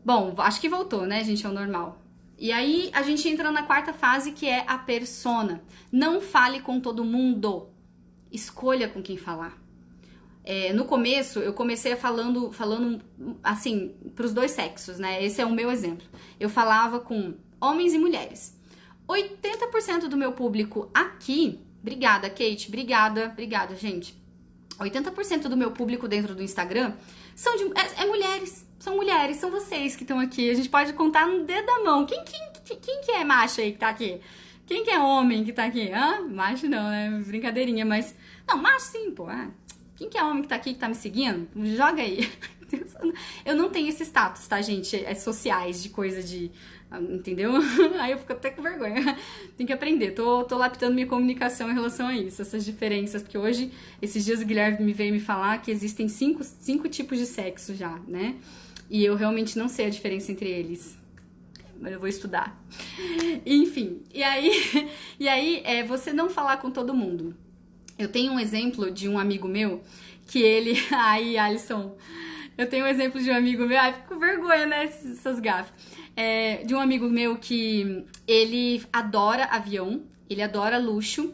Speaker 1: Bom, acho que voltou, né, gente, ao normal. E aí, a gente entra na 4ª fase, que é a persona. Não fale com todo mundo. Escolha com quem falar. No começo, eu comecei falando assim, pros 2 sexos, né? Esse é o meu exemplo. Eu falava com homens e mulheres. 80% do meu público aqui... Obrigada, Kate. Obrigada, gente. 80% do meu público dentro do Instagram são mulheres. São mulheres, são vocês que estão aqui. A gente pode contar no dedo da mão. Quem que é macho aí que tá aqui? Quem que é homem que tá aqui? Macho não, né? Brincadeirinha, mas... Não, macho sim, pô. Quem que é homem que tá aqui, que tá me seguindo? Joga aí. Eu não tenho esse status, tá, gente? Sociais, de coisa de... Entendeu? Aí eu fico até com vergonha. Tem que aprender. Tô lapidando minha comunicação em relação a isso, essas diferenças. Porque hoje, esses dias o Guilherme veio me falar que existem 5 tipos de sexo já, né? E eu realmente não sei a diferença entre eles. Mas eu vou estudar. Enfim, e aí você não falar com todo mundo. Eu tenho um exemplo de um amigo meu que ele... Ai, Alisson, eu tenho um exemplo de um amigo meu... Ai, fico com vergonha, né, essas gafas. De um amigo meu que ele adora avião, ele adora luxo,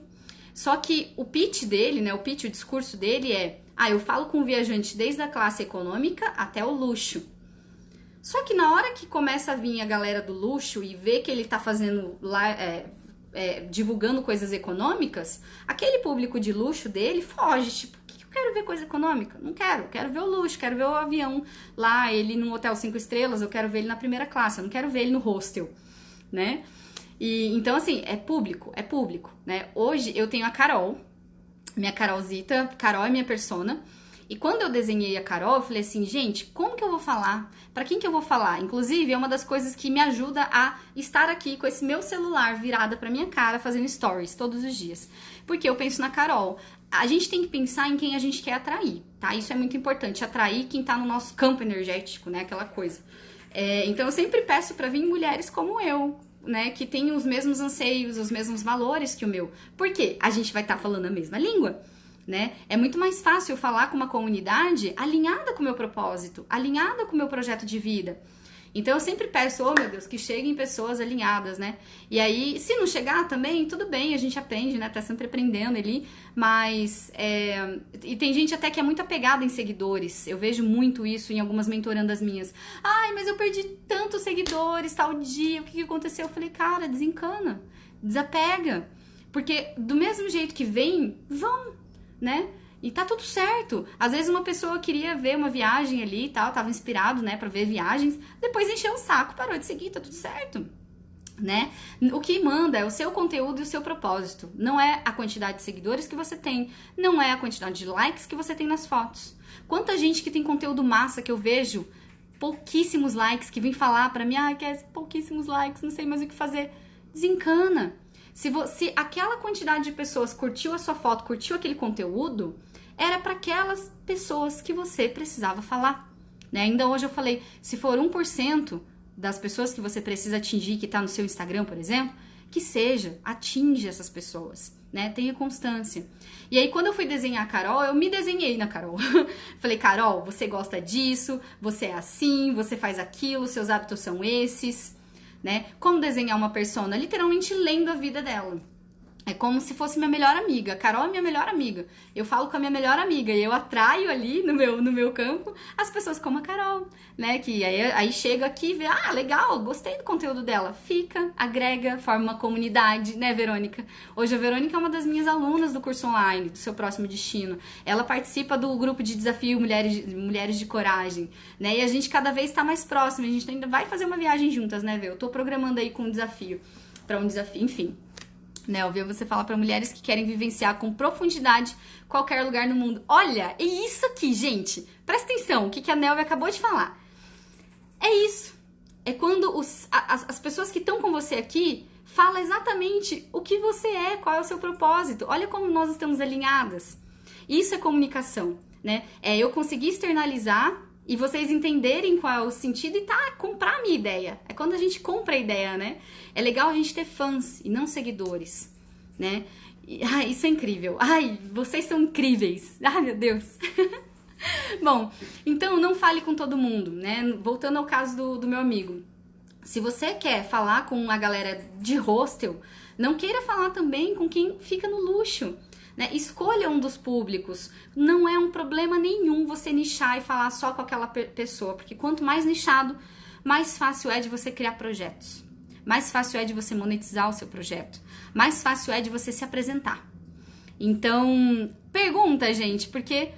Speaker 1: só que o pitch dele, né, o discurso dele eu falo com o viajante desde a classe econômica até o luxo. Só que na hora que começa a vir a galera do luxo e vê que ele tá fazendo lá, divulgando coisas econômicas, aquele público de luxo dele foge, tipo, Quero ver coisa econômica? Não quero. Quero ver o luxo, quero ver o avião lá, ele num hotel 5 estrelas, eu quero ver ele na primeira classe, eu não quero ver ele no hostel, né? E, então, assim, é público, né? Hoje eu tenho a Carol, minha Carolzita, Carol é minha persona. E quando eu desenhei a Carol, eu falei assim, gente, como que eu vou falar? Pra quem que eu vou falar? Inclusive, é uma das coisas que me ajuda a estar aqui com esse meu celular virada pra minha cara, fazendo stories todos os dias. Porque eu penso na Carol. A gente tem que pensar em quem a gente quer atrair, tá? Isso é muito importante, atrair quem tá no nosso campo energético, né? Aquela coisa. Então, eu sempre peço pra vir mulheres como eu, né, que tem os mesmos anseios, os mesmos valores que o meu. Por quê? A gente vai estar falando a mesma língua, né? É muito mais fácil falar com uma comunidade alinhada com o meu propósito, alinhada com o meu projeto de vida. Então eu sempre peço, oh meu Deus, que cheguem pessoas alinhadas, né? E aí, se não chegar também, tudo bem, a gente aprende, né? Tá sempre aprendendo ali, mas... E tem gente até que é muito apegada em seguidores. Eu vejo muito isso em algumas mentorandas minhas. Ai, mas eu perdi tantos seguidores tal dia, o que aconteceu? Eu falei, cara, desencana, desapega. Porque do mesmo jeito que vem, vão, né? E tá tudo certo. Às vezes uma pessoa queria ver uma viagem ali e tal, tava inspirado, né, pra ver viagens, depois encheu o saco, parou de seguir, tá tudo certo, né? O que manda é o seu conteúdo e o seu propósito. Não é a quantidade de seguidores que você tem, não é a quantidade de likes que você tem nas fotos. Quanta gente que tem conteúdo massa que eu vejo, pouquíssimos likes, que vem falar pra mim, quer pouquíssimos likes, não sei mais o que fazer. Desencana. Se aquela quantidade de pessoas curtiu a sua foto, curtiu aquele conteúdo, era para aquelas pessoas que você precisava falar, né? Ainda hoje eu falei, se for 1% das pessoas que você precisa atingir, que tá no seu Instagram, por exemplo, que seja, atinge essas pessoas, né? Tenha constância. E aí, quando eu fui desenhar a Carol, eu me desenhei na Carol. Falei, Carol, você gosta disso, você é assim, você faz aquilo, seus hábitos são esses, né? Como desenhar uma persona? Literalmente lendo a vida dela. É como se fosse minha melhor amiga. A Carol é minha melhor amiga. Eu falo com a minha melhor amiga e eu atraio ali no meu campo as pessoas como a Carol, né? Que aí chega aqui e vê, legal, gostei do conteúdo dela. Fica, agrega, forma uma comunidade, né, Verônica? Hoje a Verônica é uma das minhas alunas do curso online, do Seu Próximo Destino. Ela participa do grupo de desafio Mulheres de Coragem, né? E a gente cada vez está mais próxima. A gente ainda vai fazer uma viagem juntas, né, Vê? Eu tô programando aí com um desafio, enfim. Né, ouvir você falar para mulheres que querem vivenciar com profundidade qualquer lugar no mundo. Olha, é isso aqui, gente. Presta atenção, o que a Nelvia acabou de falar. É isso. É quando as pessoas que estão com você aqui falam exatamente o que você é, qual é o seu propósito. Olha como nós estamos alinhadas. Isso é comunicação, né? É eu conseguir externalizar e vocês entenderem qual é o sentido e comprar a minha ideia. É quando a gente compra a ideia, né? É legal a gente ter fãs e não seguidores, né? Isso é incrível. Vocês são incríveis. Meu Deus. Bom, então não fale com todo mundo, né? Voltando ao caso do meu amigo. Se você quer falar com a galera de hostel, não queira falar também com quem fica no luxo. Né? Escolha um dos públicos. Não é um problema nenhum você nichar e falar só com aquela pessoa, porque quanto mais nichado, mais fácil é de você criar projetos. Mais fácil é de você monetizar o seu projeto. Mais fácil é de você se apresentar. Então, pergunta, gente, porque...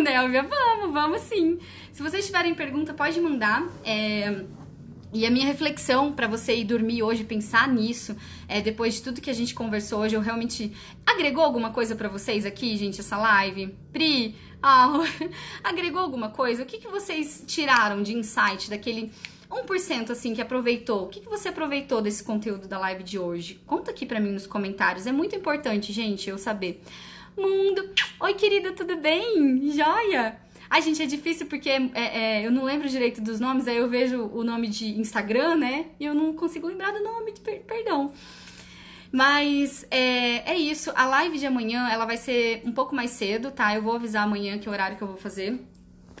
Speaker 1: Nelvia, vamos sim. Se vocês tiverem pergunta, pode mandar. E a minha reflexão para você ir dormir hoje, pensar nisso, depois de tudo que a gente conversou hoje, eu realmente... Agregou alguma coisa para vocês aqui, gente, essa live? Pri, agregou alguma coisa? O que vocês tiraram de insight daquele 1% assim que aproveitou? O que você aproveitou desse conteúdo da live de hoje? Conta aqui para mim nos comentários, é muito importante, gente, eu saber. Mundo, oi querida, tudo bem? Joia? Gente, é difícil porque eu não lembro direito dos nomes, aí eu vejo o nome de Instagram, né? E eu não consigo lembrar do nome, perdão. Mas é isso, a live de amanhã, ela vai ser um pouco mais cedo, tá? Eu vou avisar amanhã que horário que eu vou fazer.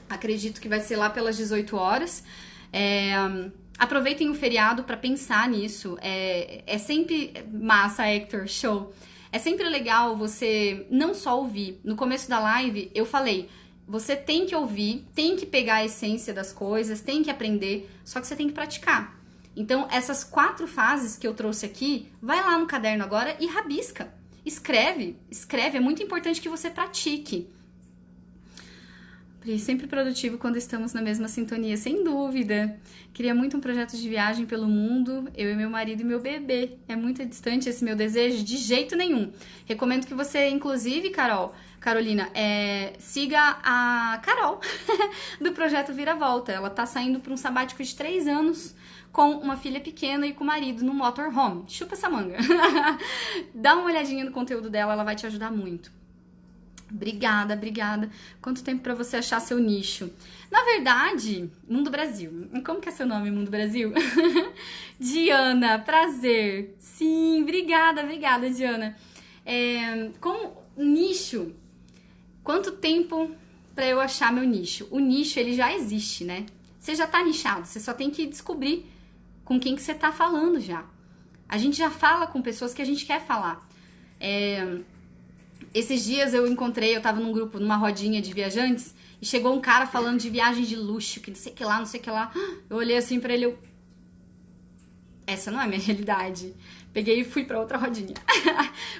Speaker 1: Acredito que vai ser lá pelas 18 horas. Aproveitem o feriado para pensar nisso. É sempre massa, Hector, show. É sempre legal você não só ouvir. No começo da live, eu falei... Você tem que ouvir, tem que pegar a essência das coisas, tem que aprender, só que você tem que praticar. Então, essas 4 fases que eu trouxe aqui, vai lá no caderno agora e rabisca. Escreve, é muito importante que você pratique. Sempre produtivo quando estamos na mesma sintonia, sem dúvida. Queria muito um projeto de viagem pelo mundo, eu e meu marido e meu bebê. É muito distante esse meu desejo? De jeito nenhum. Recomendo que você, inclusive, Carolina, siga a Carol do Projeto Vira-Volta. Ela tá saindo para um sabático de 3 anos com uma filha pequena e com o marido no motorhome. Chupa essa manga. Dá uma olhadinha no conteúdo dela, ela vai te ajudar muito. Obrigada. Quanto tempo pra você achar seu nicho? Na verdade, Mundo Brasil. Como que é seu nome, Mundo Brasil? Diana, prazer. Sim, obrigada, Diana. Como nicho, quanto tempo pra eu achar meu nicho? O nicho, ele já existe, né? Você já tá nichado, você só tem que descobrir com quem que você tá falando já. A gente já fala com pessoas que a gente quer falar. Esses dias eu tava num grupo, numa rodinha de viajantes, e chegou um cara falando de viagem de luxo, que não sei o que lá. Eu olhei assim pra ele, essa não é a minha realidade. Peguei e fui pra outra rodinha.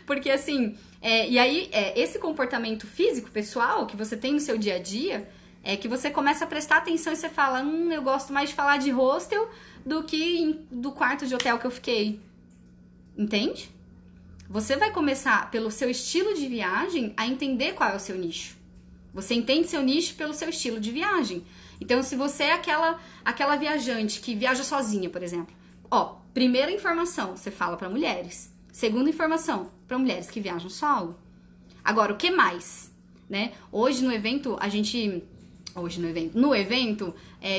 Speaker 1: Porque assim, e aí, esse comportamento físico, pessoal, que você tem no seu dia a dia, é que você começa a prestar atenção e você fala, eu gosto mais de falar de hostel do que do quarto de hotel que eu fiquei. Entende? Você vai começar, pelo seu estilo de viagem, a entender qual é o seu nicho. Você entende seu nicho pelo seu estilo de viagem. Então, se você é aquela viajante que viaja sozinha, por exemplo. Primeira informação, você fala para mulheres. Segunda informação, para mulheres que viajam solo. Agora, o que mais? Né? Hoje no evento,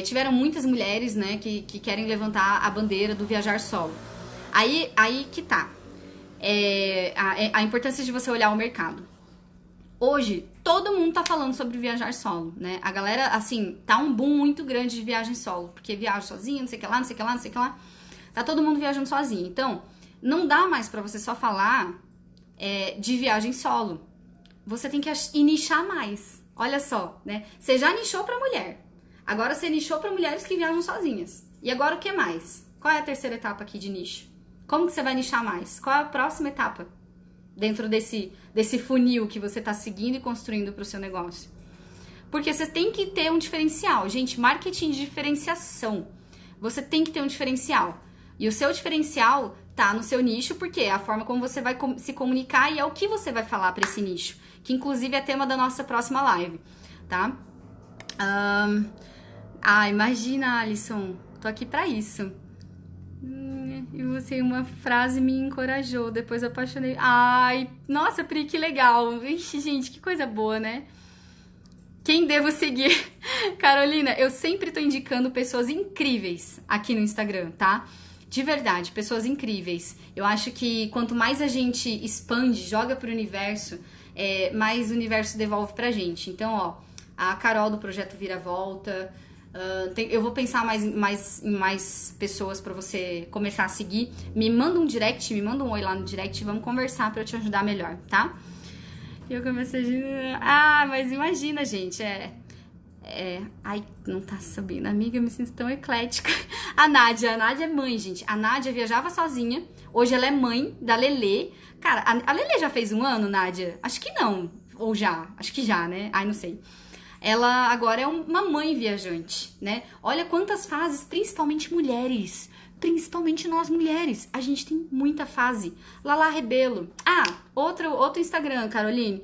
Speaker 1: tiveram muitas mulheres, né, que querem levantar a bandeira do viajar solo. Aí que tá. A importância de você olhar o mercado. Hoje, todo mundo tá falando sobre viajar solo, né? A galera, assim, tá um boom muito grande de viagem solo, porque viaja sozinho, não sei o que lá. Tá todo mundo viajando sozinho. Então, não dá mais pra você só falar de viagem solo. Você tem que nichar mais. Olha só, né? Você já nichou pra mulher. Agora você nichou pra mulheres que viajam sozinhas. E agora o que mais? Qual é a terceira etapa aqui de nicho? Como que você vai nichar mais? Qual é a próxima etapa dentro desse funil que você está seguindo e construindo para o seu negócio? Porque você tem que ter um diferencial. Gente, marketing de diferenciação. Você tem que ter um diferencial. E o seu diferencial tá no seu nicho, porque é a forma como você vai se comunicar e é o que você vai falar para esse nicho. Que inclusive é tema da nossa próxima live, tá? Imagina, Alisson. Tô aqui para isso. E você, uma frase me encorajou, depois eu apaixonei. Ai, nossa, Pri, que legal. Ixi, gente, que coisa boa, né? Quem devo seguir? Carolina, eu sempre tô indicando pessoas incríveis aqui no Instagram, tá? De verdade, pessoas incríveis. Eu acho que quanto mais a gente expande, joga pro universo, mais o universo devolve pra gente. Então, a Carol do Projeto Vira-Volta... eu vou pensar em mais pessoas pra você começar a seguir. Me manda um direct, me manda um oi lá no direct e vamos conversar pra eu te ajudar melhor, tá? E eu comecei mas imagina, gente, ai, não tá subindo. Amiga, eu me sinto tão eclética. A Nádia é mãe, gente. A Nádia viajava sozinha. Hoje ela é mãe da Lelê. Cara, a Lelê já fez 1 ano, Nádia? Acho que não. Ou já. Acho que já, né? Ai, não sei. Ela agora é uma mãe viajante, né? Olha quantas fases, principalmente mulheres. Principalmente nós mulheres. A gente tem muita fase. Lala Rebelo. Outro Instagram, Caroline.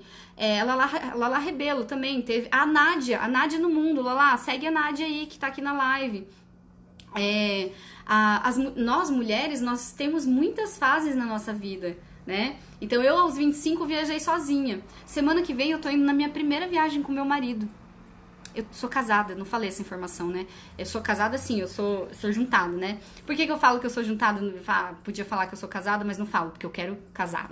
Speaker 1: Lala Rebelo também teve. A Nádia no mundo. Lala, segue a Nádia aí que tá aqui na live. Nós mulheres, nós temos muitas fases na nossa vida, né? Então eu aos 25 viajei sozinha. Semana que vem eu tô indo na minha primeira viagem com meu marido. Eu sou casada, não falei essa informação, né? Eu sou casada sim, eu sou juntada, né? Por que eu falo que eu sou juntada? Podia falar que eu sou casada, mas não falo, porque eu quero casar.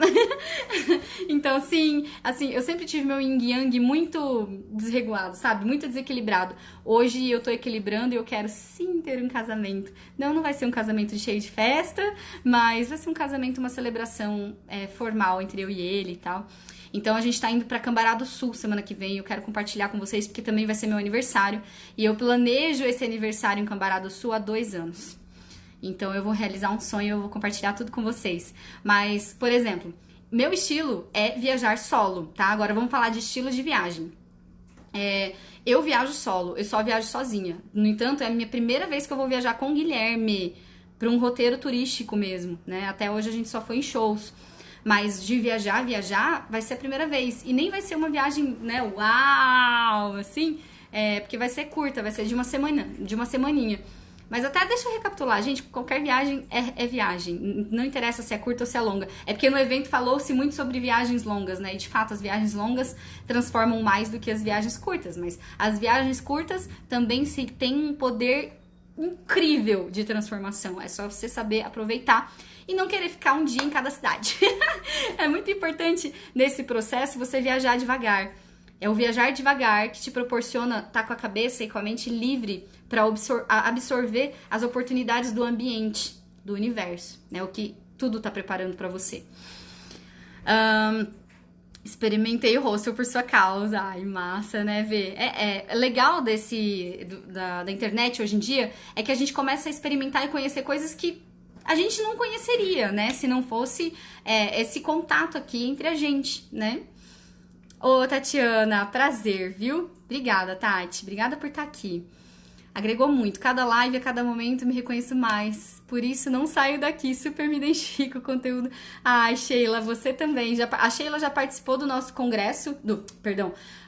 Speaker 1: Então, sim, assim, eu sempre tive meu yin yang muito desregulado, sabe? Muito desequilibrado. Hoje eu tô equilibrando e eu quero sim ter um casamento. Não vai ser um casamento cheio de festa, mas vai ser um casamento, uma celebração formal entre eu e ele e tal. Então a gente tá indo pra Cambará do Sul semana que vem, eu quero compartilhar com vocês porque também vai ser meu aniversário e eu planejo esse aniversário em Cambará do Sul há 2 anos. Então eu vou realizar um sonho, eu vou compartilhar tudo com vocês. Mas, por exemplo, meu estilo é viajar solo, tá? Agora vamos falar de estilo de viagem. Eu viajo solo, eu só viajo sozinha. No entanto, é a minha primeira vez que eu vou viajar com o Guilherme para um roteiro turístico mesmo, né? Até hoje a gente só foi em shows. Mas de viajar, vai ser a primeira vez. E nem vai ser uma viagem, né, uau, assim, porque vai ser curta, vai ser de uma semaninha. Mas até deixa eu recapitular, gente, qualquer viagem é viagem. Não interessa se é curta ou se é longa. É porque no evento falou-se muito sobre viagens longas, né? E de fato, as viagens longas transformam mais do que as viagens curtas. Mas as viagens curtas também têm um poder incrível de transformação. É só você saber aproveitar e não querer ficar um dia em cada cidade. É muito importante nesse processo você viajar devagar. É o viajar devagar que te proporciona estar com a cabeça e com a mente livre para absorver as oportunidades do ambiente, do universo, né? O que tudo tá preparando para você. Experimentei o hostel por sua causa. Ai, massa, né, Vê? É legal da internet hoje em dia é que a gente começa a experimentar e conhecer coisas que a gente não conheceria, né? Se não fosse esse contato aqui entre a gente, né? Ô, Tatiana, prazer, viu? Obrigada, Tati. Obrigada por estar aqui. Agregou muito. Cada live, a cada momento, me reconheço mais. Por isso, não saio daqui. Super me identifico com o conteúdo. Ai, Sheila, você também. A Sheila já participou do nosso congresso,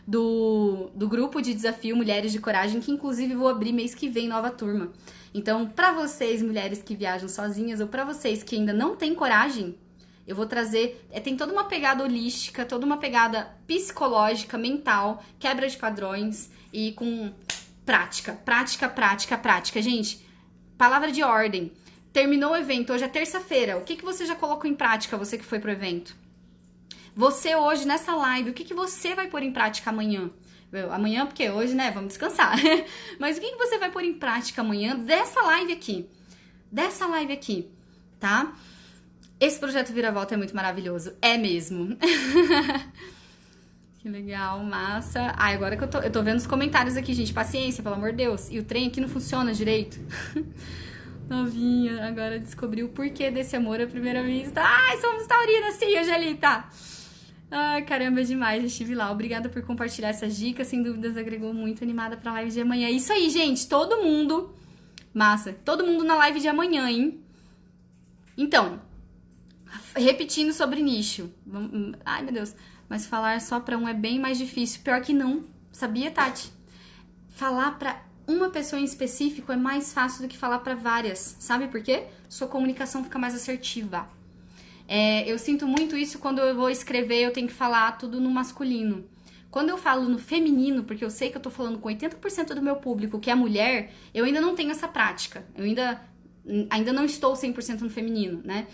Speaker 1: do grupo de desafio Mulheres de Coragem, que inclusive vou abrir mês que vem nova turma. Então, pra vocês, mulheres que viajam sozinhas, ou pra vocês que ainda não têm coragem, eu vou trazer, tem toda uma pegada holística, toda uma pegada psicológica, mental, quebra de padrões e com prática. Gente, palavra de ordem. Terminou o evento, hoje é terça-feira. O que você já colocou em prática, você que foi pro evento? Você hoje, nessa live, o que você vai pôr em prática amanhã? Amanhã, porque hoje, né, vamos descansar. Mas o que você vai pôr em prática amanhã dessa live aqui? Tá? Esse projeto Viravolta é muito maravilhoso. É mesmo. Que legal, massa. Ai, agora que eu tô vendo os comentários aqui, gente. Paciência, pelo amor de Deus. E o trem aqui não funciona direito. Novinha, agora descobri o porquê desse amor à primeira vista. Ai, somos taurinas, sim, Angelita. Ai, caramba, é demais, já estive lá. Obrigada por compartilhar essas dicas. Sem dúvidas, agregou muito. Animada pra live de amanhã. Isso aí, gente. Todo mundo. Massa. Todo mundo na live de amanhã, hein? Então, repetindo sobre nicho. Ai, meu Deus. Mas falar só pra um é bem mais difícil. Pior que não. Sabia, Tati? Falar pra uma pessoa em específico é mais fácil do que falar pra várias. Sabe por quê? Sua comunicação fica mais assertiva. Eu sinto muito isso quando eu vou escrever, eu tenho que falar tudo no masculino. Quando eu falo no feminino, porque eu sei que eu tô falando com 80% do meu público, que é mulher, eu ainda não tenho essa prática. Eu ainda não estou 100% no feminino, né?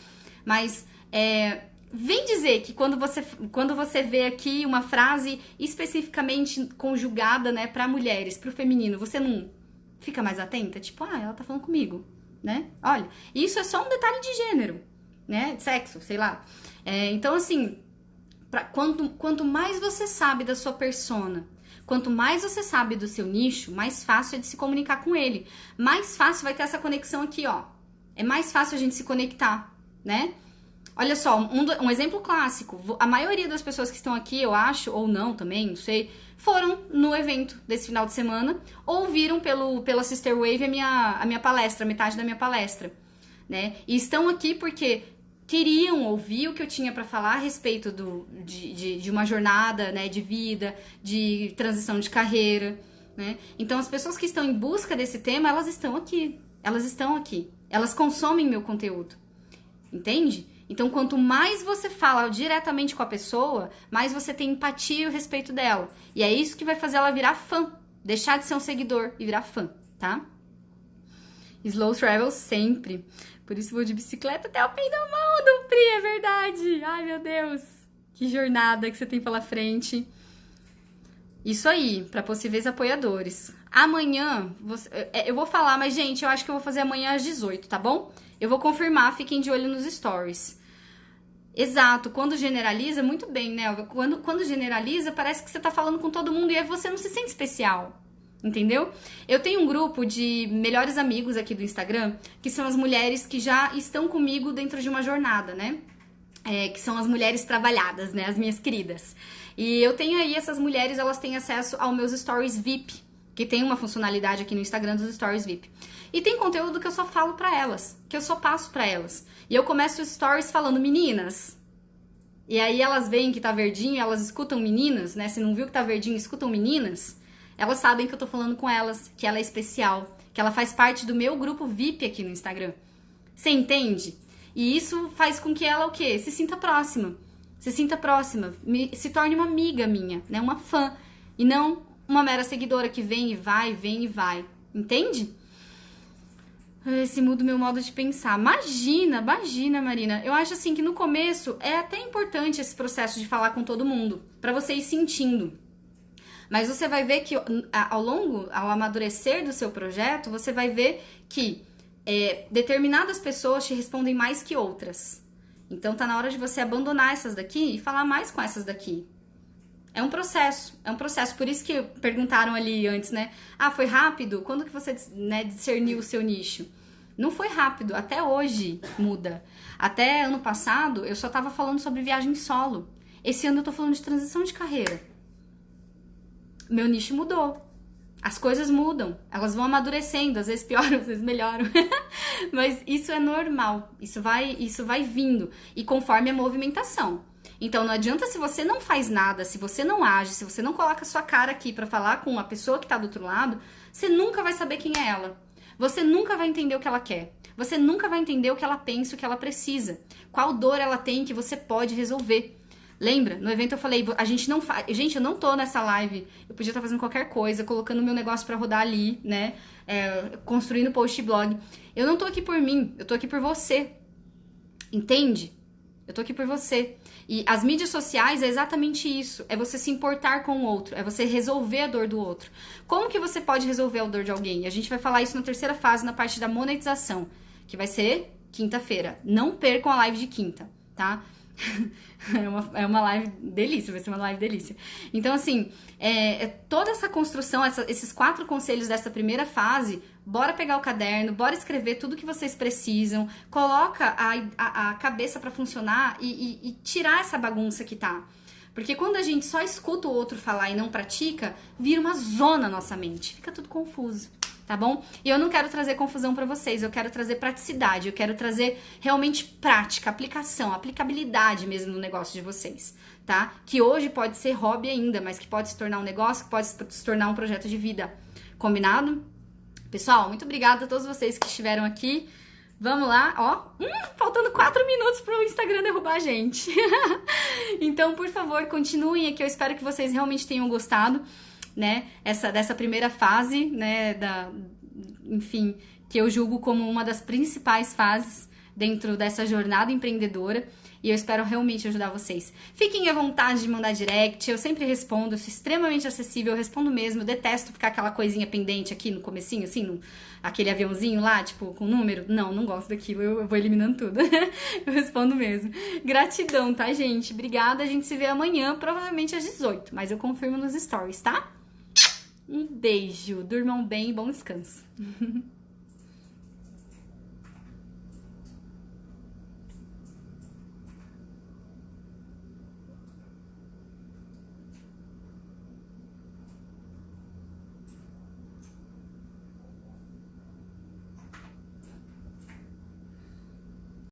Speaker 1: Mas vem dizer que quando você vê aqui uma frase especificamente conjugada, né, para mulheres, pro feminino, você não fica mais atenta? Tipo, ela tá falando comigo, né? Olha, isso é só um detalhe de gênero, né? Sexo, sei lá. Então, assim, quanto mais você sabe da sua persona, quanto mais você sabe do seu nicho, mais fácil é de se comunicar com ele. Mais fácil vai ter essa conexão aqui, ó. É mais fácil a gente se conectar, né? Olha só, um exemplo clássico. A maioria das pessoas que estão aqui, eu acho, ou não também, não sei, foram no evento desse final de semana ou viram pela Sister Wave a minha palestra, metade da minha palestra, né? E estão aqui porque queriam ouvir o que eu tinha para falar a respeito de uma jornada, né, de vida, de transição de carreira, né? Então, as pessoas que estão em busca desse tema, elas estão aqui. Elas consomem meu conteúdo. Entende? Então, quanto mais você fala diretamente com a pessoa, mais você tem empatia a respeito dela. E é isso que vai fazer ela virar fã. Deixar de ser um seguidor e virar fã, tá? Slow travel sempre. Por isso vou de bicicleta até o fim do mundo, Pri, é verdade. Ai, meu Deus. Que jornada que você tem pela frente. Isso aí, para possíveis apoiadores. Amanhã, eu vou falar, mas, gente, eu acho que eu vou fazer amanhã às 18, tá bom? Eu vou confirmar, fiquem de olho nos stories. Exato, quando generaliza, muito bem, né? Quando generaliza, parece que você tá falando com todo mundo e aí você não se sente especial, entendeu? Eu tenho um grupo de melhores amigos aqui do Instagram, que são as mulheres que já estão comigo dentro de uma jornada, né? que são as mulheres trabalhadas, né? As minhas queridas. E eu tenho aí essas mulheres, elas têm acesso aos meus stories VIP, que tem uma funcionalidade aqui no Instagram dos stories VIP. E tem conteúdo que eu só falo pra elas, que eu só passo pra elas. E eu começo os stories falando, meninas. E aí elas veem que tá verdinho, elas escutam meninas, né? Se não viu que tá verdinho, escutam meninas. Elas sabem que eu tô falando com elas, que ela é especial, que ela faz parte do meu grupo VIP aqui no Instagram. Você entende? E isso faz com que ela, o quê? Se sinta próxima. Se sinta próxima. Se torne uma amiga minha, né? Uma fã. E não uma mera seguidora que vem e vai, vem e vai. Entende? Esse muda o meu modo de pensar. Imagina, Marina. Eu acho assim que no começo é até importante esse processo de falar com todo mundo, pra você ir sentindo. Mas você vai ver que ao amadurecer do seu projeto, você vai ver que determinadas pessoas te respondem mais que outras. Então tá na hora de você abandonar essas daqui e falar mais com essas daqui. É um processo. Por isso que perguntaram ali antes, né? Ah, foi rápido? Quando que você, né, discerniu o seu nicho? Não foi rápido, até hoje muda. Até ano passado eu só tava falando sobre viagem solo. Esse ano eu tô falando de transição de carreira. Meu nicho mudou. As coisas mudam, elas vão amadurecendo, às vezes pioram, às vezes melhoram. Mas isso é normal, isso vai vindo. E conforme a movimentação. Então não adianta se você não faz nada, se você não age, se você não coloca sua cara aqui pra falar com a pessoa que tá do outro lado, você nunca vai saber quem é ela. Você nunca vai entender o que ela quer. Você nunca vai entender o que ela pensa, o que ela precisa. Qual dor ela tem que você pode resolver. Lembra? No evento eu falei, a gente não faz... Gente, eu não tô nessa live. Eu podia estar fazendo qualquer coisa, colocando meu negócio pra rodar ali, né? Construindo post blog. Eu não tô aqui por mim, eu tô aqui por você. Entende? Eu tô aqui por você. E as mídias sociais é exatamente isso. É você se importar com o outro. É você resolver a dor do outro. Como que você pode resolver a dor de alguém? A gente vai falar isso na terceira fase, na parte da monetização. Que vai ser quinta-feira. Não percam a live de quinta, tá? É uma live delícia, vai ser uma live delícia. Então, assim, toda essa construção, esses 4 conselhos dessa primeira fase, bora pegar o caderno, bora escrever tudo que vocês precisam, coloca a cabeça pra funcionar e tirar essa bagunça que tá. Porque quando a gente só escuta o outro falar e não pratica, vira uma zona na nossa mente, fica tudo confuso. Tá bom? E eu não quero trazer confusão pra vocês, eu quero trazer praticidade, eu quero trazer realmente prática, aplicação, aplicabilidade mesmo no negócio de vocês, tá? Que hoje pode ser hobby ainda, mas que pode se tornar um negócio, que pode se tornar um projeto de vida. Combinado? Pessoal, muito obrigada a todos vocês que estiveram aqui. Vamos lá, ó, faltando 4 minutos pro Instagram derrubar a gente. Então, por favor, continuem aqui, eu espero que vocês realmente tenham gostado, né, dessa primeira fase, né, enfim, que eu julgo como uma das principais fases dentro dessa jornada empreendedora, e eu espero realmente ajudar vocês. Fiquem à vontade de mandar direct, eu sempre respondo, eu sou extremamente acessível, eu respondo mesmo, eu detesto ficar aquela coisinha pendente aqui no comecinho, assim, aquele aviãozinho lá, tipo, com número. Não gosto daquilo, eu vou eliminando tudo. Eu respondo mesmo. Gratidão, tá, gente? Obrigada, a gente se vê amanhã, provavelmente às 18, mas eu confirmo nos stories, tá? Um beijo, durmam bem e bom descanso.